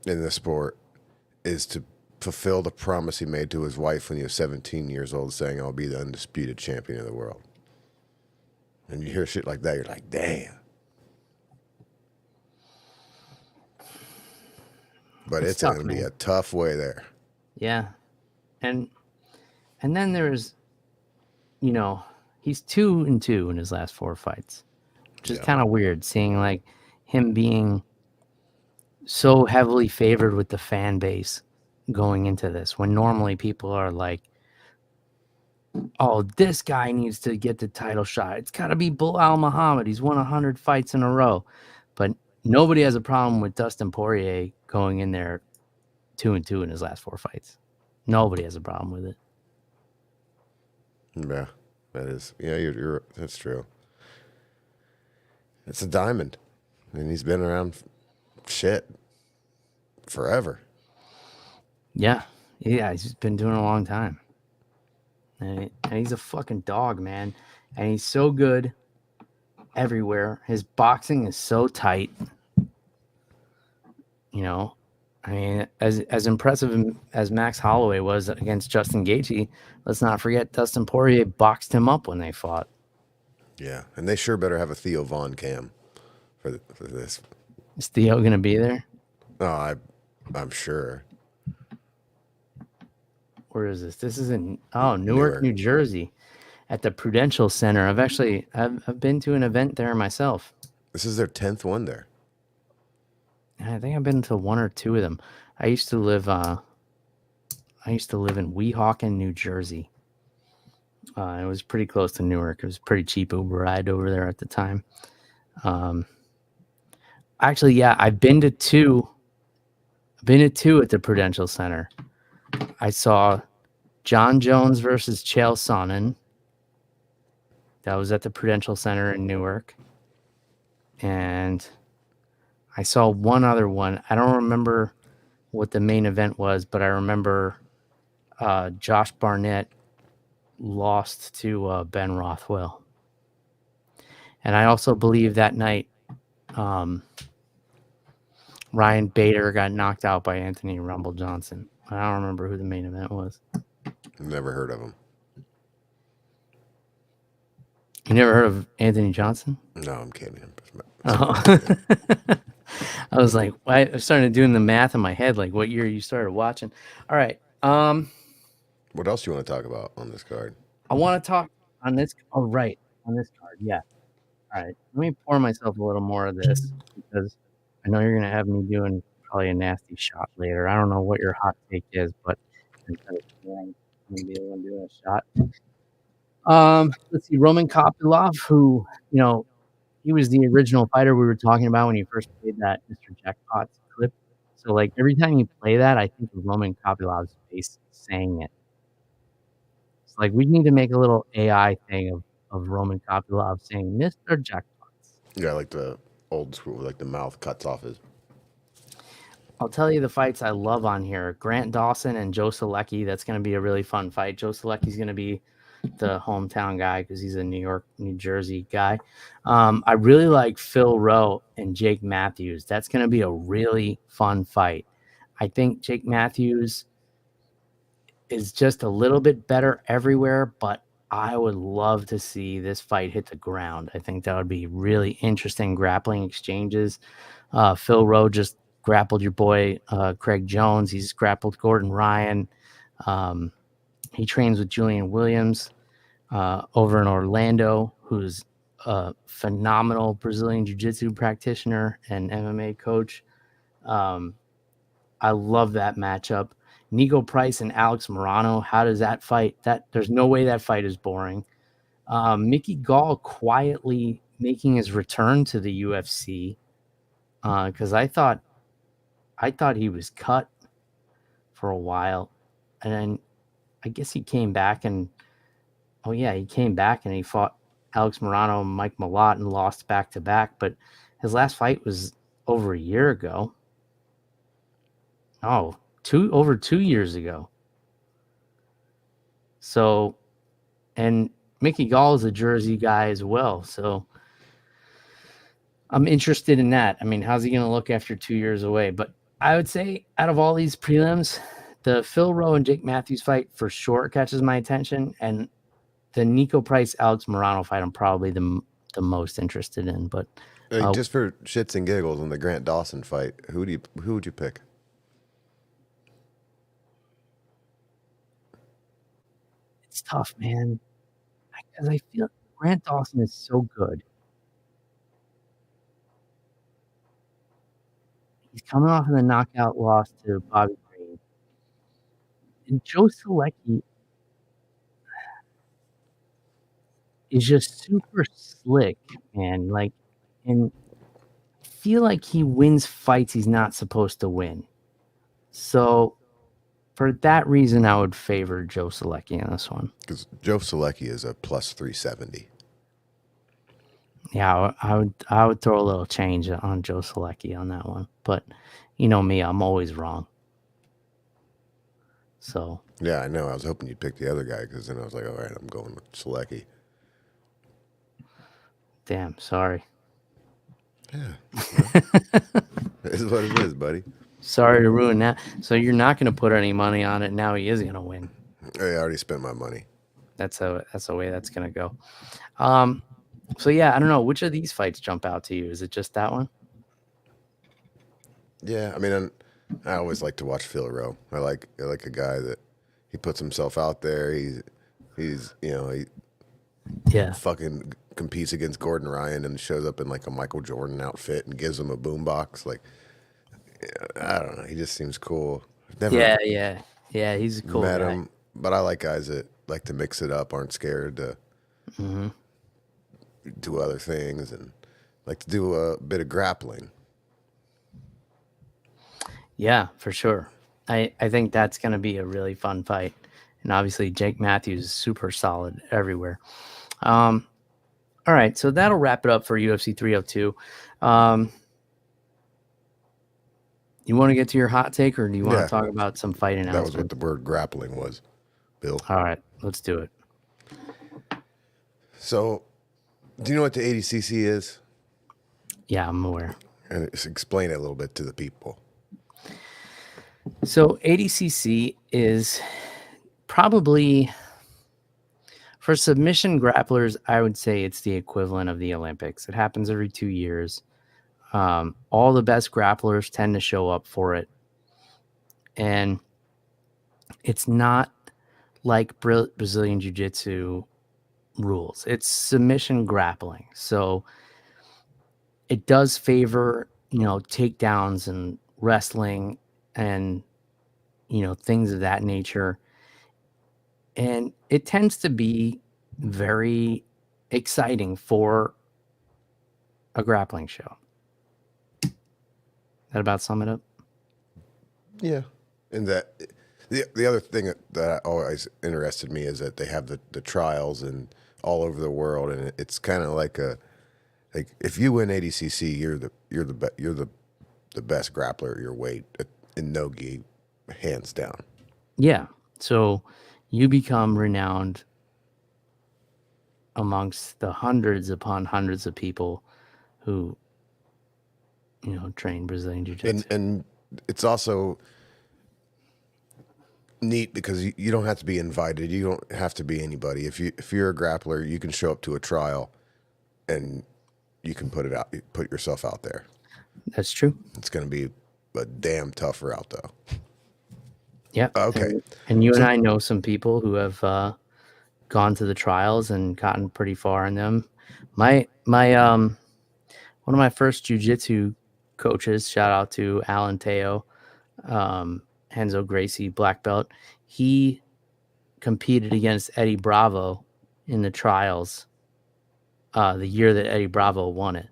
in the sport is to fulfill the promise he made to his wife when he was 17 years old, saying, "I'll be the undisputed champion of the world." And you hear shit like that, you're like, "Damn!" But it's tough, going to be man. a tough way there. Yeah. And then there's, he's 2-2 in his last 4 fights, which is kind of weird, seeing like him being so heavily favored with the fan base going into this, when normally people are like, oh, this guy needs to get the title shot. It's got to be Bilal Muhammad. He's won 100 fights in a row. But nobody has a problem with Dustin Poirier going in there 2-2 in his last 4 fights. Nobody has a problem with it. Yeah, that is. Yeah, you're that's true. It's a diamond, and he's been around shit forever. Yeah. He's been doing it a long time. And he's a fucking dog, man. And he's so good everywhere. His boxing is so tight. I mean, as impressive as Max Holloway was against Justin Gaethje, let's not forget Dustin Poirier boxed him up when they fought. Yeah, and they sure better have a Theo Von cam for this. Is Theo going to be there? Oh, I'm sure. Where is this? This is in Newark, New Jersey, at the Prudential Center. I've been to an event there myself. This is their 10th one there. I think I've been to 1 or 2 of them. I used to live in Weehawken, New Jersey. It was pretty close to Newark. It was a pretty cheap Uber ride over there at the time. Actually, yeah, I've been to 2. I've been to 2 at the Prudential Center. I saw John Jones versus Chael Sonnen. That was at the Prudential Center in Newark. And I saw one other one. I don't remember what the main event was, but I remember Josh Barnett lost to Ben Rothwell. And I also believe that night Ryan Bader got knocked out by Anthony Rumble Johnson. I don't remember who the main event was. Never heard of him. You never heard of Anthony Johnson? No, I'm kidding. Oh. I was like, I started doing the math in my head, like what year you started watching. All right. What else do you want to talk about on this card? I want to talk on this. Oh, right. On this card. Yeah. All right. Let me pour myself a little more of this, because I know you're going to have me doing probably a nasty shot later. I don't know what your hot take is, but instead of pouring, I'm going to be the one doing a shot. Let's see. Roman Kopylov, who, he was the original fighter we were talking about when you first played that Mr. Jackpot clip. So, like, every time you play that, I think of Roman Kopylov's face saying it. It's like, we need to make a little AI thing of Roman Kopylov saying Mr. Jackpots. Yeah, like the old school, like the mouth cuts off his. I'll tell you the fights I love on here. Grant Dawson and Joe Selecki. That's going to be a really fun fight. Joe Selecki's going to be the hometown guy because he's a New York, New Jersey guy. I really like Phil Rowe and Jake Matthews. That's going to be a really fun fight. I think Jake Matthews is just a little bit better everywhere, but I would love to see this fight hit the ground. I think that would be really interesting grappling exchanges. Phil Rowe just grappled your boy Craig Jones. He's grappled Gordon Ryan. He trains with Julian Williams over in Orlando, who's a phenomenal Brazilian Jiu-Jitsu practitioner and MMA coach. I love that matchup. Nico Price and Alex Morano. How does that fight? There's no way that fight is boring. Mickey Gall quietly making his return to the UFC because I thought he was cut for a while, and then I guess he came back and he came back and he fought Alex Morano and Mike Malott and lost back to back. But his last fight was over a year ago. Oh, over 2 years ago. So, and Mickey Gall is a Jersey guy as well. So I'm interested in that. I mean, how's he going to look after 2 years away? But I would say out of all these prelims, the Phil Rowe and Jake Matthews fight for sure catches my attention. And the Nico Price Alex Morano fight, I'm probably the most interested in. But Just for shits and giggles, in the Grant Dawson fight, who would you pick? it's tough, man, because I feel Grant Dawson is so good. He's coming off of the knockout loss to Bobby Green. And Joe Selecki is just super slick, man. Like, and I feel like he wins fights he's not supposed to win. So for that reason, I would favor Joe Selecki in this one. Because Joe Selecki is a plus 370. Yeah, I would throw a little change on Joe Selecki on that one. But you know me, I'm always wrong. So Yeah, I know. I was hoping you'd pick the other guy because then I was like, all right, I'm going with Selecki. damn, sorry. Yeah. It is what it is, buddy. Sorry to ruin that. So you're not going to put any money on it. Now he is going to win. I already spent my money. That's the way that's going to go. So yeah, I don't know. Which of these fights jump out to you? Is it just that one? Yeah, I mean, I always like to watch Phil Rowe. I like a guy that he puts himself out there. He's he Yeah. fucking competes against Gordon Ryan and shows up in like a Michael Jordan outfit and gives him a boombox. Like, I don't know. He just seems cool. Yeah. He's a cool met guy. him, but I like guys that like to mix it up, aren't scared to do other things, and like to do a bit of grappling. Yeah, for sure. I think that's going to be a really fun fight. And obviously, Jake Matthews is super solid everywhere. All right, so that'll wrap it up for UFC 302. You want to get to your hot take, or do you want to talk about some fight announcements? That was what the word grappling was, Bill. All right, let's do it. So, do you know what the ADCC is? Yeah, I'm aware. And explain it a little bit to the people. So ADCC is probably, for submission grapplers, I would say it's the equivalent of the Olympics. It happens every 2 years. All the best grapplers tend to show up for it. And it's not like Brazilian Jiu-Jitsu rules. It's submission grappling. So it does favor, takedowns and wrestling and, things of that nature. And it tends to be very exciting for a grappling show. That about sum it up? Yeah. And that the other thing that always interested me is that they have the trials and all over the world, and it's kind of like if you win ADCC, you're the best grappler at your weight in no gi, hands down. Yeah. So you become renowned amongst the hundreds upon hundreds of people who, train Brazilian Jiu-Jitsu. And it's also neat because you don't have to be invited. You don't have to be anybody. If you're a grappler, you can show up to a trial, and you can put yourself out there. That's true. It's going to be a damn tough route, though. Yeah. Okay. And you and I know some people who have gone to the trials and gotten pretty far in them. My one of my first jiu-jitsu coaches, shout out to Alan Teo, Henzo Gracie, black belt. He competed against Eddie Bravo in the trials the year that Eddie Bravo won it.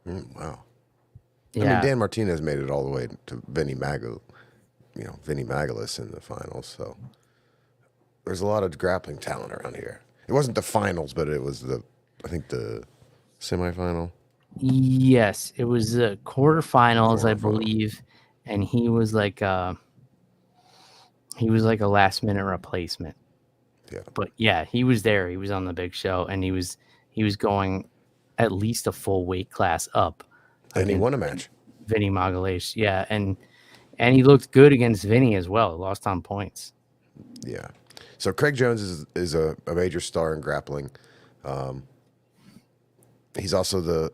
Wow. Yeah. I mean, Dan Martinez made it all the way to Vinny Magalhaes in the finals. So there's a lot of grappling talent around here. It wasn't the finals, but it was I think the semifinal. Yes, it was the quarterfinals, I Quarterfinal. believe, and he was like a last minute replacement. Yeah. But yeah, he was there. He was on the big show, and he was going at least a full weight class up And he against won a match. Vinny Magalhaes. Yeah, and he looked good against Vinny as well. Lost on points. Yeah. So Craig Jones is a major star in grappling. He's also the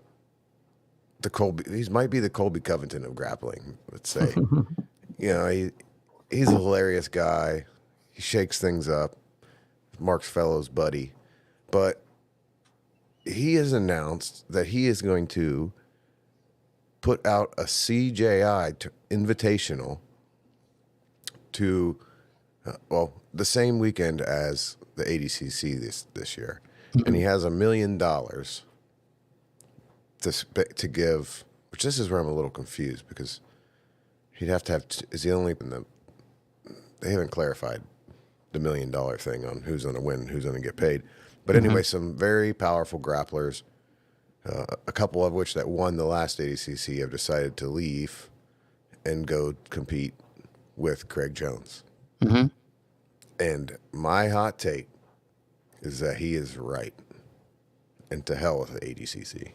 Colby. He might be the Colby Covington of grappling. Let's say. He's a hilarious guy. He shakes things up. Mark's Fellow's buddy, but he has announced that he is going to put out a CJI invitational to the same weekend as the ADCC this year, and he has $1 million to give. Which this is where I'm a little confused because he'd have to have. Is he only in the? They haven't clarified the $1 million thing on who's going to win, who's going to get paid. But anyway, some very powerful grapplers, a couple of which that won the last ADCC have decided to leave and go compete with Craig Jones. And my hot take is that he is right. And to hell with the ADCC.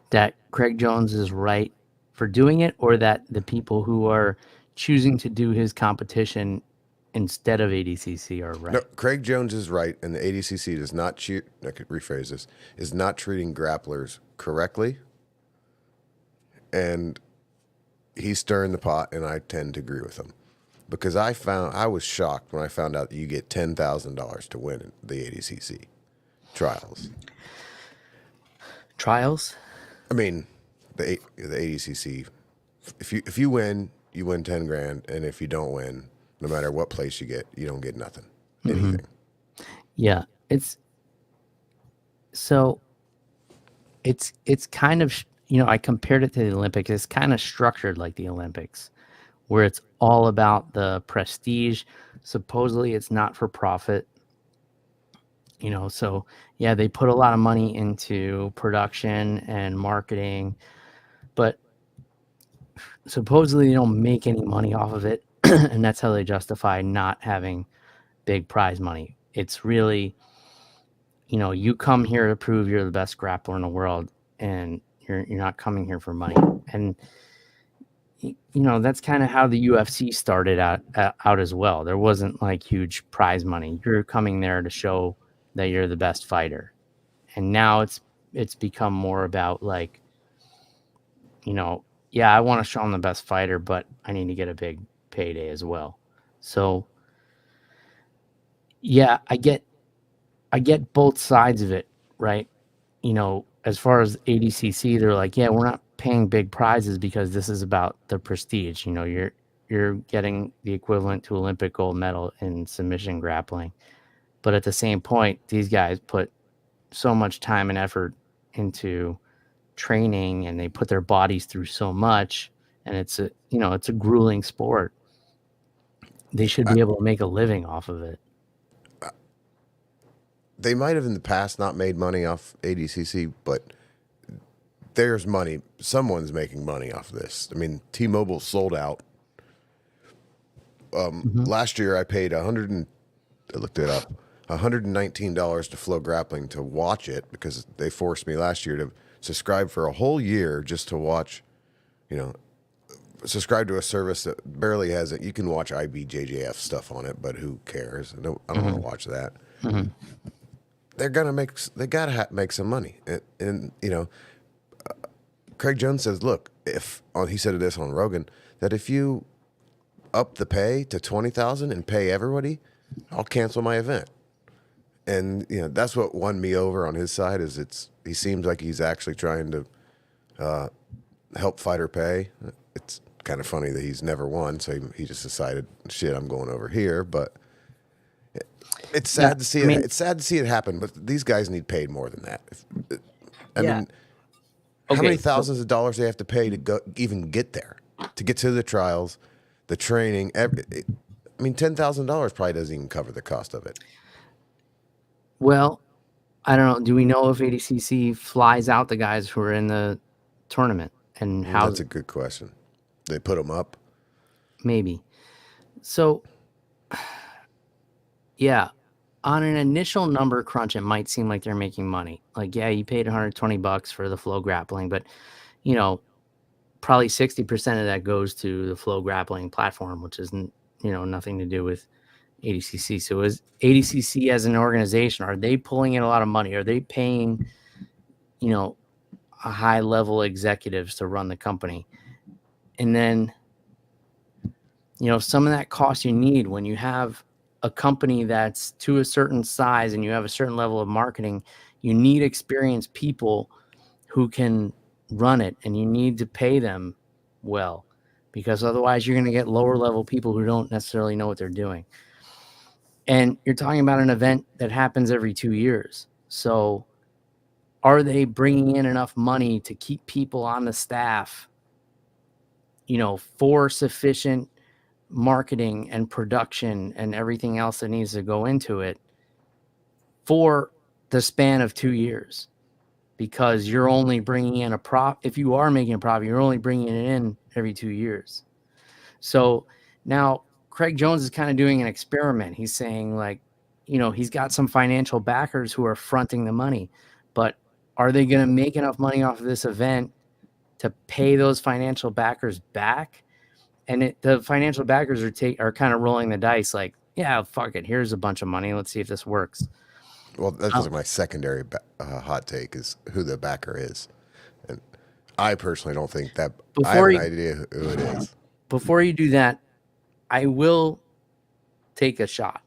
That Craig Jones is right for doing it, or that the people who are choosing to do his competition instead of ADCC are right? No, Craig Jones is right, and the ADCC does not I could rephrase this, is not treating grapplers correctly. And he's stirring the pot, and I tend to agree with him. Because I was shocked when I found out that you get $10,000 to win the ADCC trials. Trials? I mean, the ADCC. If you win, you win 10 grand, and if you don't win, no matter what place you get, you don't get nothing, anything. Yeah, it's kind of, I compared it to the Olympics. It's kind of structured like the Olympics, where it's all about the prestige. Supposedly it's not for profit, so yeah, they put a lot of money into production and marketing, but supposedly they don't make any money off of it. And that's how they justify not having big prize money. It's really, you come here to prove you're the best grappler in the world, and you're not coming here for money. And that's kind of how the UFC started out as well. There wasn't like huge prize money. You're coming there to show that you're the best fighter. And now it's become more about like, yeah, I want to show I'm the best fighter, but I need to get a big payday as well. So yeah, I get both sides of it, right? As far as ADCC, they're like, yeah, we're not paying big prizes because this is about the prestige. You're getting the equivalent to Olympic gold medal in submission grappling. But at the same point, these guys put so much time and effort into training, and they put their bodies through so much, and it's a grueling sport. They should be able to make a living off of it. They might have in the past not made money off ADCC, but there's money. Someone's making money off this. I mean, T-Mobile sold out. Last year, I paid I looked it up, $119 to Flow Grappling to watch it because they forced me last year to subscribe for a whole year just to watch, subscribe to a service that barely has it. You can watch IBJJF stuff on it, but who cares? I don't want to watch that. They gotta make some money, and Craig Jones says, look, he said this on Rogan, that if you up the pay to $20,000 and pay everybody, I'll cancel my event. And that's what won me over on his side. He seems like he's actually trying to help fighter pay. It's kind of funny that he's never won, so he just decided, shit, I'm going over here, but. It's sad to see it. It's sad to see it happen, but these guys need paid more than that. I mean, how many thousands of dollars they have to pay to even get there, to get to the trials? the training. I mean, $10,000 probably doesn't even cover the cost of it. Well, I don't know. Do we know if ADCC flies out the guys who are in the tournament and how? That's a good question. They put them up. Maybe. So, yeah, on an initial number crunch, it might seem like they're making money. Like, yeah, you paid $120 for the flow grappling, but you know, probably 60% of that goes to the flow grappling platform, which isn't, nothing to do with ADCC. So is ADCC as an organization, are they pulling in a lot of money? Are they paying, a high level executives to run the company? And then, some of that cost you need when you have a company that's to a certain size and you have a certain level of marketing, you need experienced people who can run it, and you need to pay them well, because otherwise you're going to get lower level people who don't necessarily know what they're doing. And you're talking about an event that happens every 2 years. So are they bringing in enough money to keep people on the staff, for sufficient marketing and production and everything else that needs to go into it for the span of 2 years? Because you're only bringing in if you are making a profit, you're only bringing it in every 2 years. So now Craig Jones is kind of doing an experiment. He's saying, like, he's got some financial backers who are fronting the money, but are they going to make enough money off of this event to pay those financial backers back? And the financial backers are kind of rolling the dice, like, yeah, fuck it, here's a bunch of money, let's see if this works. Well, that's just my secondary hot take is who the backer is. And I personally don't think that. I have an idea who it is. Before you do that, I will take a shot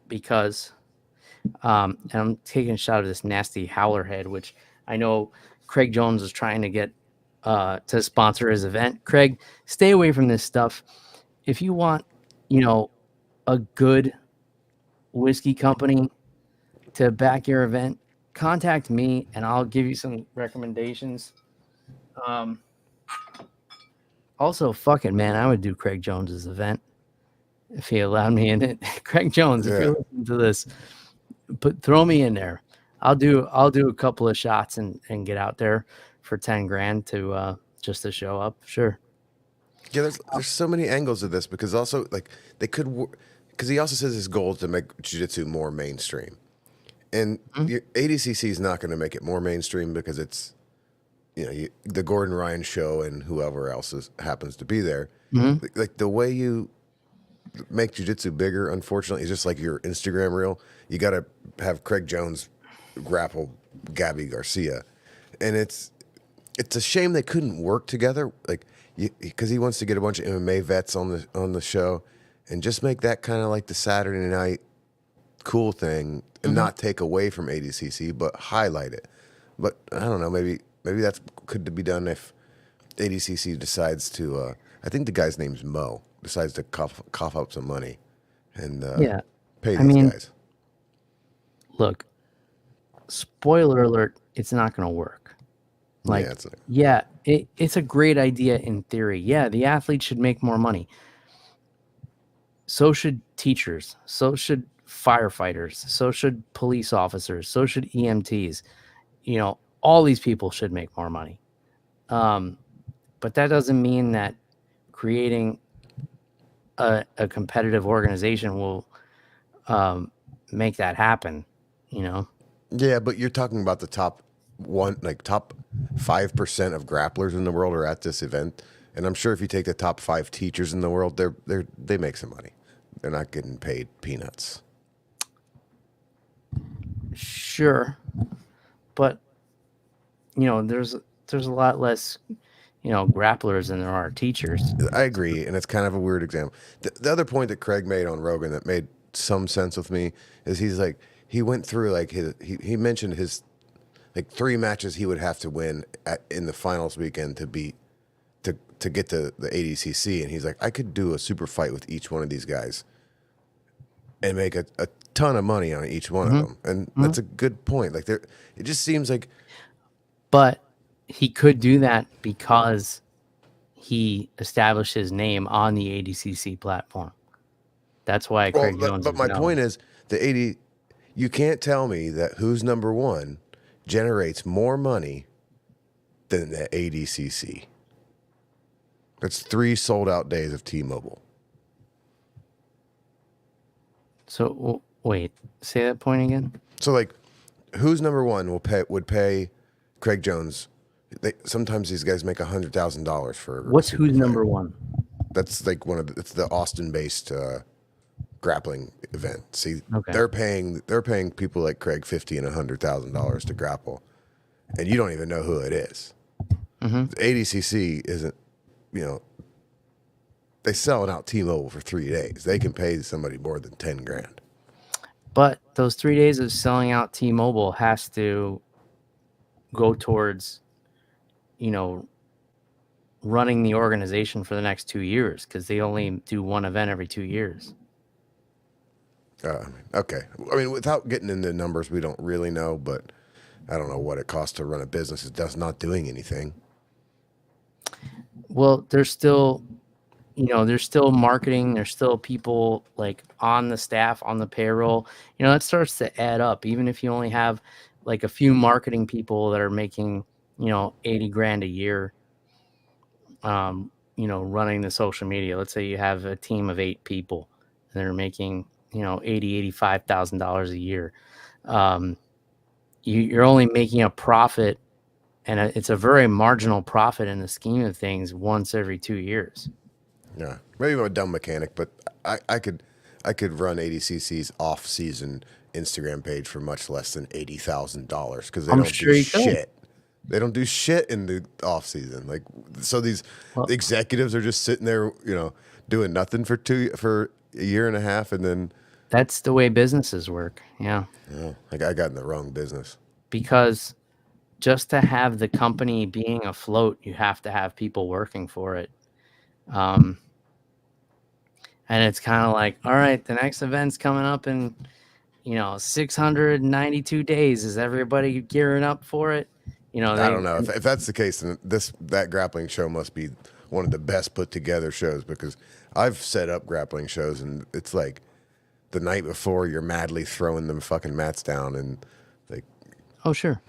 because and I'm taking a shot of this nasty howler head, which I know Craig Jones is trying to get to sponsor his event. Craig, stay away from this stuff. If you want, a good whiskey company to back your event, contact me and I'll give you some recommendations. Also, fuck it, man, I would do Craig Jones's event if he allowed me in it. Craig Jones, if you're listening to this, throw me in there. I'll do a couple of shots and get out there for 10 grand to just to show up. Sure. Yeah, there's so many angles of this, because also, like, they could, because he also says his goal is to make jiu-jitsu more mainstream. And the ADCC is not going to make it more mainstream because it's, the Gordon Ryan show and whoever else happens to be there. Like the way you make jiu-jitsu bigger, unfortunately, is just like your Instagram reel. You got to have Craig Jones grapple Gabby Garcia, and it's a shame they couldn't work together. Like, because he wants to get a bunch of MMA vets on the show, and just make that kind of like the Saturday night cool thing, and not take away from ADCC, but highlight it. But I don't know, maybe that's could be done if ADCC decides to. I think the guy's name's Mo. Decides to cough up some money and pay these guys. Look, spoiler alert, it's not going to work. Like, it's a great idea in theory. Yeah, the athletes should make more money. So should teachers. So should firefighters. So should police officers. So should EMTs. All these people should make more money. But that doesn't mean that creating a competitive organization will make that happen, Yeah, but you're talking about the top 5% of grapplers in the world are at this event, and I'm sure if you take the top 5 teachers in the world, they make some money. They're not getting paid peanuts. Sure, but there's a lot less grapplers than there are teachers. I agree, and it's kind of a weird example. The other point that Craig made on Rogan that made some sense with me is he went through like he mentioned his like 3 matches he would have to win in the finals weekend to get to the ADCC, and he's like, I could do a super fight with each one of these guys and make a ton of money on each one of them, and that's a good point. Like, it just seems like, but he could do that because he established his name on the ADCC platform. That's why Well, Craig Jones but is my known. point is the 80. You can't tell me that who's number one generates more money than the ADCC. That's 3 sold out days of T-Mobile. So wait, say that point again. So like, who's number one would pay Craig Jones? Sometimes these guys make $100,000 for a What's super who's fight. number one? That's like it's the Austin-based grappling event. See, Okay. they're paying people like Craig $50,000 and $100,000 to grapple, and you don't even know who it is. Mm-hmm. The ADCC isn't, they selling out T-Mobile for 3 days. They can pay somebody more than 10 grand. But those 3 days of selling out T-Mobile has to go towards, running the organization for the next 2 years, because they only do one event every 2 years. Okay. I mean, without getting into numbers, we don't really know, but I don't know what it costs to run a business that does not doing anything. Well, there's still marketing. There's still people like on the staff, on the payroll. That starts to add up. Even if you only have like a few marketing people that are making, 80 grand a year, running the social media. Let's say you have a team of 8 people and they're making, $85,000 a year. You're only making a profit, and it's a very marginal profit in the scheme of things, once every 2 years. Yeah, maybe I'm a dumb mechanic, but I could run ADCC's off-season Instagram page for much less than $80,000 because they don't do shit. They don't do shit in the off-season. Like, so these executives are just sitting there, doing nothing for a year and a half, and then that's the way businesses work. Yeah. Like I got in the wrong business. Because just to have the company being afloat, you have to have people working for it. And it's kind of like, all right, the next event's coming up in, 692 days. Is everybody gearing up for it? I don't know if that's the case. Then that grappling show must be one of the best put together shows, because I've set up grappling shows and it's like the night before you're madly throwing them fucking mats down and like. Oh sure.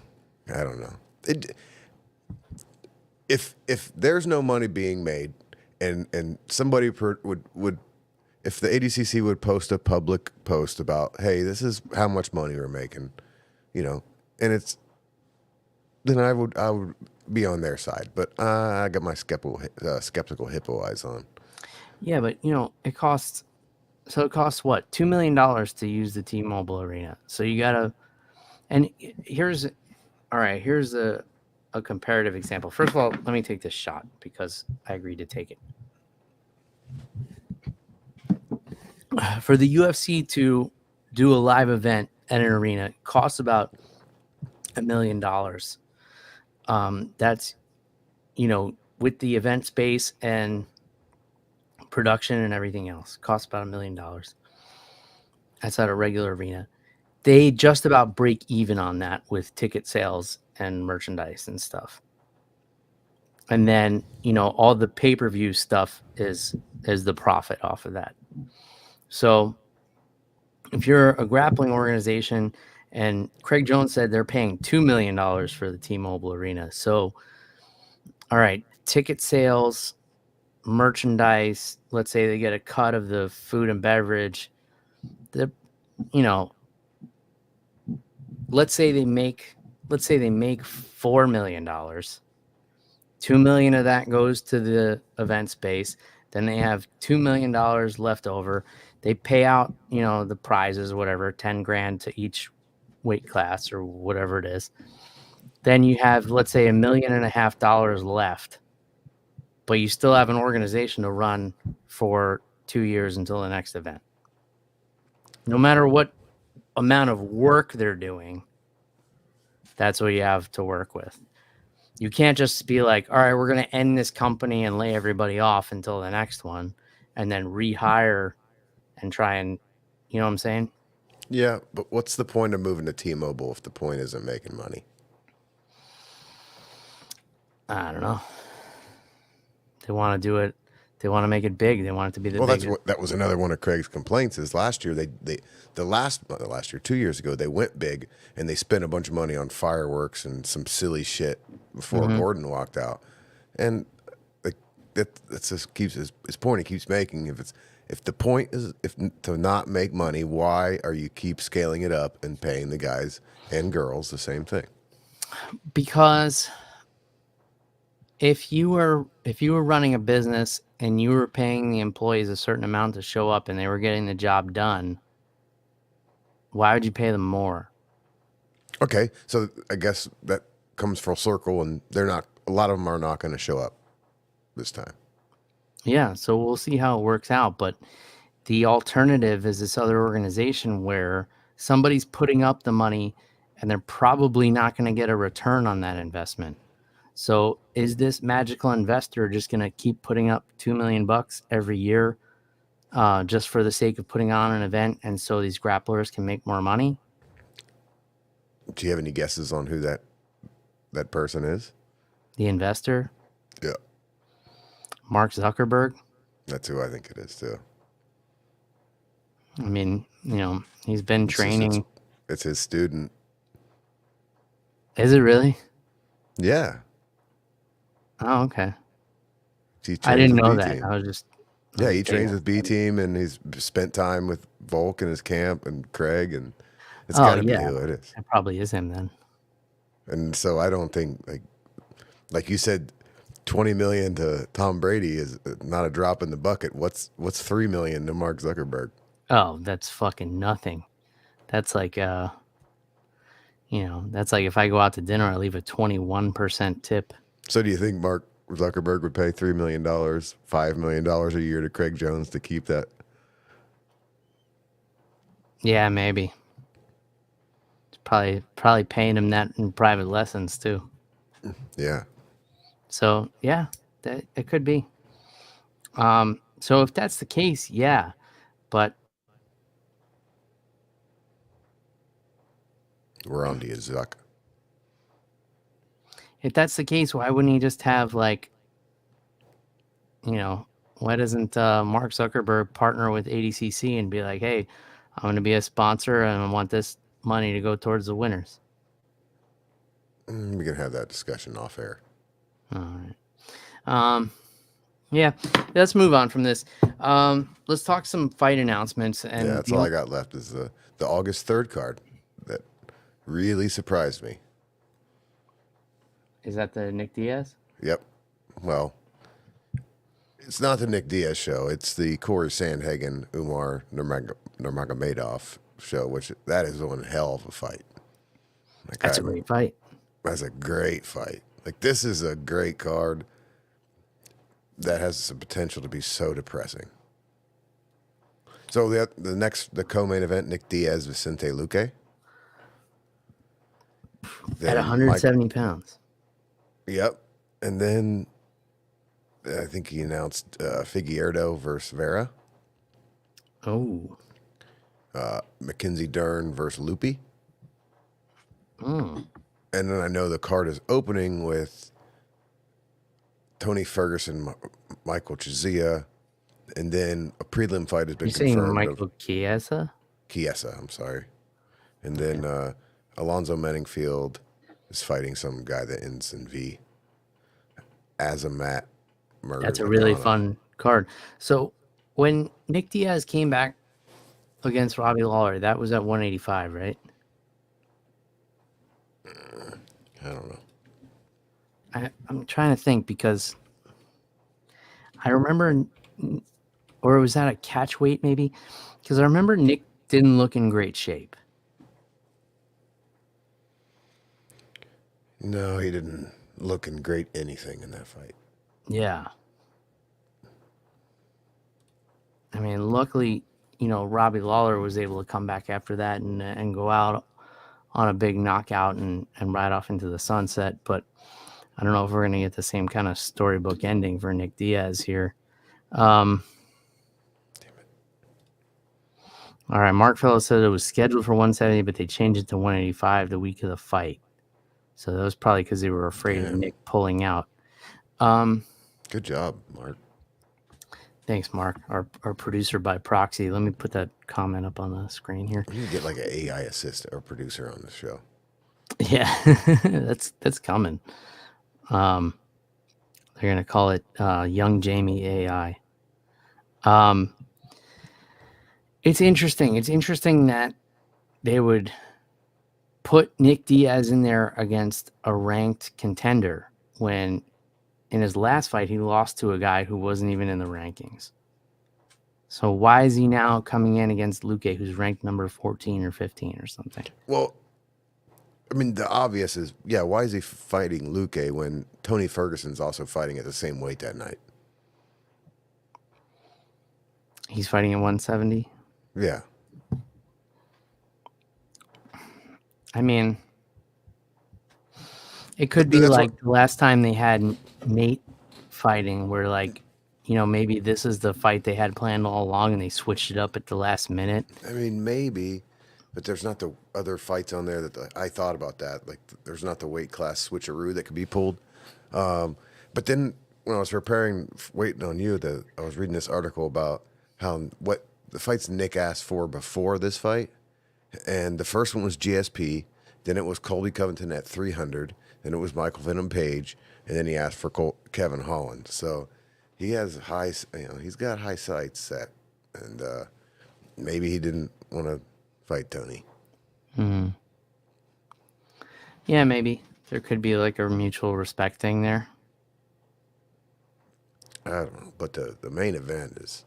I don't know. If there's no money being made, and somebody would if the ADCC would post a public post about, hey, this is how much money we're making, and it's, then I would be on their side. But I got my skeptical hippo eyes on. Yeah, but it costs what, $2 million to use the T-Mobile arena. So you gotta, and here's a comparative example. First of all, let me take this shot because I agreed to take it. For the UFC to do a live event at an arena, it costs about $1 million. That's, with the event space and production and everything else, costs about $1 million. That's at a regular arena. They just about break even on that with ticket sales and merchandise and stuff. And then, all the pay-per-view stuff is the profit off of that. So if you're a grappling organization, and Craig Jones said they're paying $2 million for the T-Mobile arena. So, all right, ticket sales, merchandise, let's say they get a cut of the food and beverage. Let's say they make $4 million. $2 million of that goes to the event space. Then they have $2 million left over. They pay out, the prizes, whatever, 10 grand to each weight class or whatever it is. Then you have, let's say, $1.5 million left, but you still have an organization to run for 2 years until the next event. No matter what amount of work they're doing, that's what you have to work with. You can't just be like, all right, we're going to end this company and lay everybody off until the next one and then rehire and try and, you know what I'm saying? Yeah, but what's the point of moving to T-Mobile if the point isn't making money? I don't know. Yeah. They want to do it. They want to make it big. They want it to be the Well, biggest. that was another one of Craig's complaints. Is last year not the last year, 2 years ago they went big and they spent a bunch of money on fireworks and some silly shit before Mm-hmm. Gordon walked out, and like that's just keeps his point he keeps making. If the point is if to not make money, why are you keep scaling it up and paying the guys and girls the same thing? Because if you were running a business and you were paying the employees a certain amount to show up and they were getting the job done, why would you pay them more? Okay, so I guess that comes full circle, and a lot of them are not going to show up this time. Yeah, so we'll see how it works out. But the alternative is this other organization where somebody's putting up the money and they're probably not going to get a return on that investment. So is this magical investor just going to keep putting up $2 million every year just for the sake of putting on an event, and so these grapplers can make more money? Do you have any guesses on who that person is? The investor, Yeah, Mark Zuckerberg. that's who I think it is too. I mean, he's been It's training. it's his student. Is it really? Yeah, Oh, okay. he I trains didn't with know B that. Team. I was just Yeah, he trains with B Team, and he's spent time with Volk in his camp and Craig, and it's Oh got to be yeah, who it is. it probably is him then. And so I don't think like you said, 20 million to Tom Brady is not a drop in the bucket. What's 3 million to Mark Zuckerberg? Oh, that's fucking nothing. That's like that's like if I go out to dinner, I leave a 21% tip. So do you think Mark Zuckerberg would pay $3 million, $5 million a year to Craig Jones to keep that? Yeah, maybe. It's probably paying him that in private lessons too. Yeah. So yeah, that it could be. So if that's the case, yeah, but We're on to you, Zuck. if that's the case, why wouldn't he just have like, why doesn't Mark Zuckerberg partner with ADCC and be like, hey, I'm going to be a sponsor and I want this money to go towards the winners? We can have that discussion off air. All right. Yeah, let's move on from this. Let's talk some fight announcements. And Yeah, that's all I got left is the August 3rd card that really surprised me. Is that the Nick Diaz? Yep. Well, it's not the Nick Diaz show. It's the Corey Sandhagen, Umar Nurmagomedov show, which that is one hell of a fight. Like, That's a great fight. That's a great fight. Like, this is a great card that has some potential to be so depressing. So the co-main event, Nick Diaz, Vicente Luque. At 170 pounds. Yep. And then I think he announced Figueiredo versus Vera. Oh. Mackenzie Dern versus Lupi. Mm. And then I know the card is opening with Tony Ferguson, Michael Chiesa, and then a prelim fight has been You're saying confirmed. Michael Chiesa? Chiesa, I'm sorry. And then Alonzo Menningfield is fighting some guy that ends in V. Azamat Murder. That's a really fun card. So when Nick Diaz came back against Robbie Lawler, that was at 185, right? I don't know. I'm trying to think because I remember, or was that a catch weight maybe? Because I remember Nick didn't look in great shape. No, he didn't look in great anything in that fight. Yeah. I mean, luckily, Robbie Lawler was able to come back after that and go out on a big knockout and ride off into the sunset. But I don't know if we're going to get the same kind of storybook ending for Nick Diaz here. Damn it. All right. Mark Fellows said it was scheduled for 170, but they changed it to 185 the week of the fight. So that was probably because they were afraid of Nick pulling out. Good job, Mark. Thanks, Mark, our producer by proxy. Let me put that comment up on the screen here. We need to get like an AI assistant or producer on the show. Yeah, that's coming. They're gonna call it Young Jamie AI. It's interesting. It's interesting that they would put Nick Diaz in there against a ranked contender when in his last fight he lost to a guy who wasn't even in the rankings. So why is he now coming in against Luque, who's ranked number 14 or 15 or something? Well, I mean, the obvious is, yeah, why is he fighting Luque when Tony Ferguson's also fighting at the same weight that night? He's fighting at 170. Yeah. I mean, it could be like the last time they had Nate fighting where like, you know, maybe this is the fight they had planned all along and they switched it up at the last minute. I mean, maybe, but there's not the other fights on there that I thought about that. Like, there's not the weight class switcheroo that could be pulled. But then when I was waiting on you, I was reading this article about what the fights Nick asked for before this fight. And the first one was GSP. Then it was Colby Covington at 300. Then it was Michael Venom Page. And then he asked for Kevin Holland. So he has he's got high sights set. And maybe he didn't want to fight Tony. Mm-hmm. Yeah, maybe. There could be like a mutual respect thing there. I don't know. But the main event is,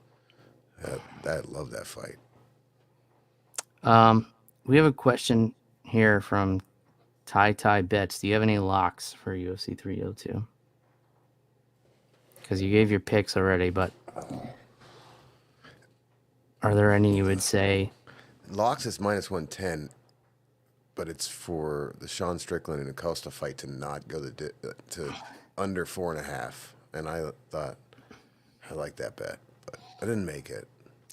I love that fight. We have a question here from Ty Bets. Do you have any locks for UFC 302? Because you gave your picks already, but are there any you would say? Locks is minus 110, but it's for the Sean Strickland and Acosta fight to not go to under 4.5. And I thought I liked that bet, but I didn't make it.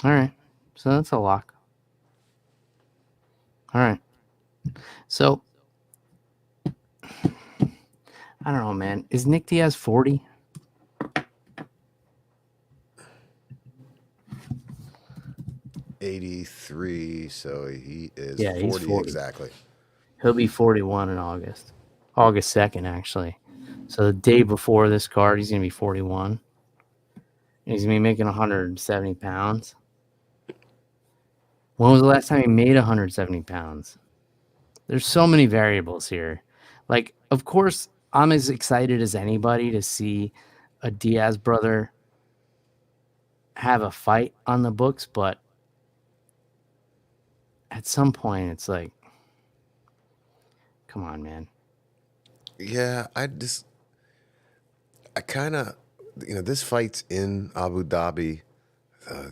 All right. So that's a lock. All right. So, I don't know, man. Is Nick Diaz 40? '83, so he is 40, he's 40 exactly. He'll be 41 in August. August 2nd, actually. So the day before this card, he's going to be 41. He's going to be making 170 pounds. When was the last time he made 170 pounds? There's so many variables here. Like, of course, I'm as excited as anybody to see a Diaz brother have a fight on the books, but at some point, it's like, come on, man. Yeah, I kind of, this fight's in Abu Dhabi.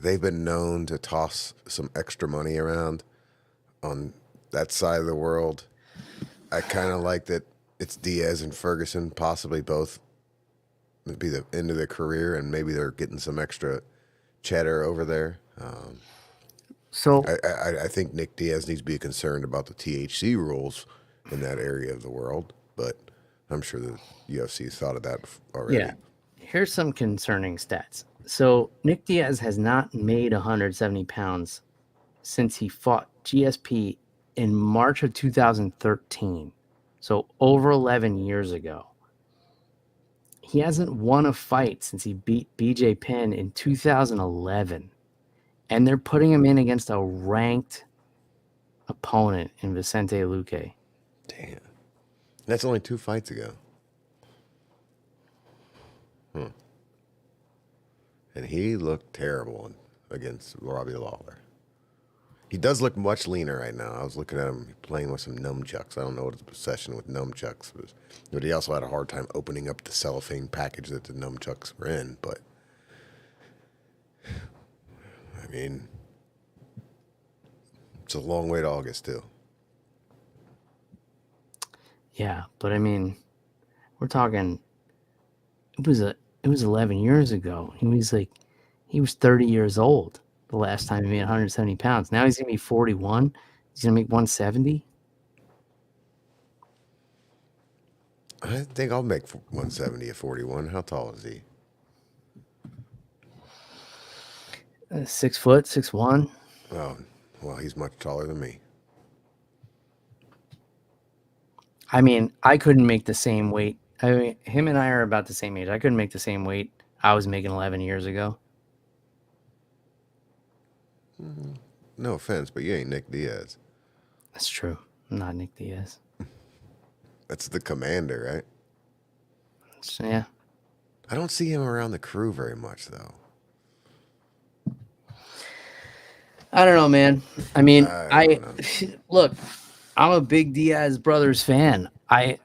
They've been known to toss some extra money around on that side of the world. I kind of like that it's Diaz and Ferguson, possibly both be the end of their career, and maybe they're getting some extra cheddar over there. So I think Nick Diaz needs to be concerned about the THC rules in that area of the world, but I'm sure the UFC thought of that already. Yeah. Here's some concerning stats. So Nick Diaz has not made 170 pounds since he fought GSP in March of 2013. So over 11 years ago. He hasn't won a fight since he beat BJ Penn in 2011. And they're putting him in against a ranked opponent in Vicente Luque. Damn. That's only 2 fights ago. And he looked terrible against Robbie Lawler. He does look much leaner right now. I was looking at him playing with some nunchucks. I don't know what his obsession with nunchucks was. But he also had a hard time opening up the cellophane package that the nunchucks were in. But, I mean, it's a long way to August, too. Yeah, but I mean, we're talking, it was 11 years ago. He was 30 years old the last time he made 170 pounds. Now he's going to be 41. He's going to make 170. I think I'll make 170 at 41. How tall is he? 6 foot, 6'1". Oh, well, he's much taller than me. I mean, I couldn't make the same weight. I mean, him and I are about the same age. I couldn't make the same weight I was making 11 years ago. No offense, but you ain't Nick Diaz. That's true. I'm not Nick Diaz. That's the commander, right? So, yeah. I don't see him around the crew very much, though. I don't know, man. I mean, I don't know. Look, I'm a big Diaz brothers fan. I've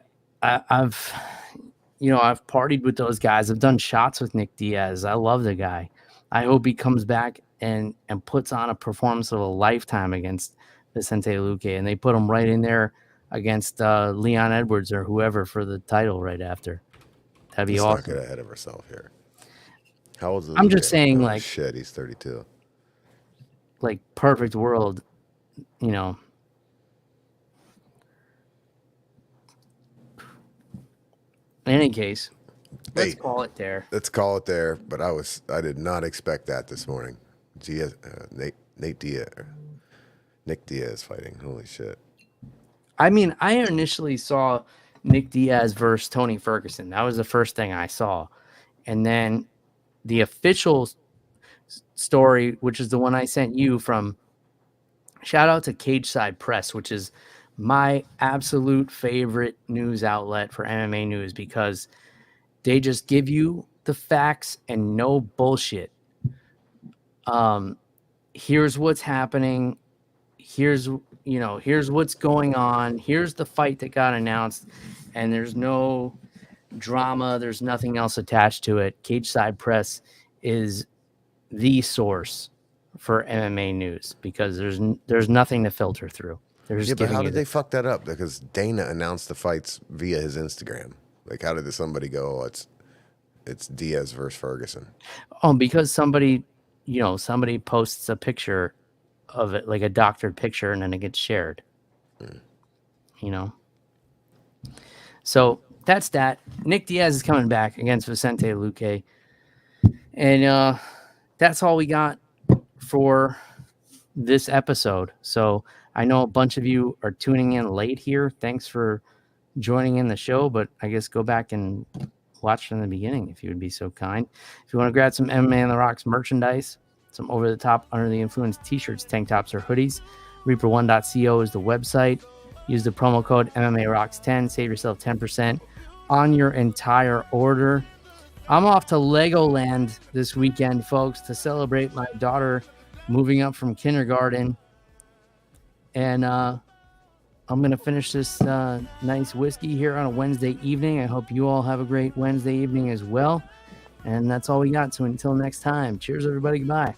partied with those guys. I've done shots with Nick Diaz. I love the guy. I hope he comes back and puts on a performance of a lifetime against Vicente Luque, and they put him right in there against Leon Edwards or whoever for the title right after. That'd be Let's awesome. not get ahead of ourselves here. How old is Luque? I'm just saying, oh, like, shit, he's 32. Like, perfect world, you know. In any case, let's call it there. Let's call it there. But I did not expect that this morning. Nick Diaz fighting. Holy shit. I mean, I initially saw Nick Diaz versus Tony Ferguson. That was the first thing I saw. And then the official story, which is the one I sent you from, shout out to Cage Side Press, which is my absolute favorite news outlet for MMA news because they just give you the facts and no bullshit. Here's what's happening. Here's what's going on. Here's the fight that got announced, and there's no drama. There's nothing else attached to it. Cage Side Press is the source for MMA news because there's nothing to filter through. But how did they fuck that up? Because Dana announced the fights via his Instagram. Like, how did somebody go, oh, it's Diaz versus Ferguson? Oh, because somebody posts a picture of it, like a doctored picture, and then it gets shared. So that's that. Nick Diaz is coming back against Vicente Luque. And that's all we got for this episode. So I know a bunch of you are tuning in late here. Thanks for joining in the show, but I guess go back and watch from the beginning if you would be so kind. If you want to grab some MMA on the Rocks merchandise, some over-the-top, under-the-influence t-shirts, tank tops, or hoodies, Reaper1.co is the website. Use the promo code MMARocks10. Save yourself 10% on your entire order. I'm off to Legoland this weekend, folks, to celebrate my daughter moving up from kindergarten. And I'm going to finish this nice whiskey here on a Wednesday evening. I hope you all have a great Wednesday evening as well. And that's all we got. So until next time, cheers, everybody. Goodbye.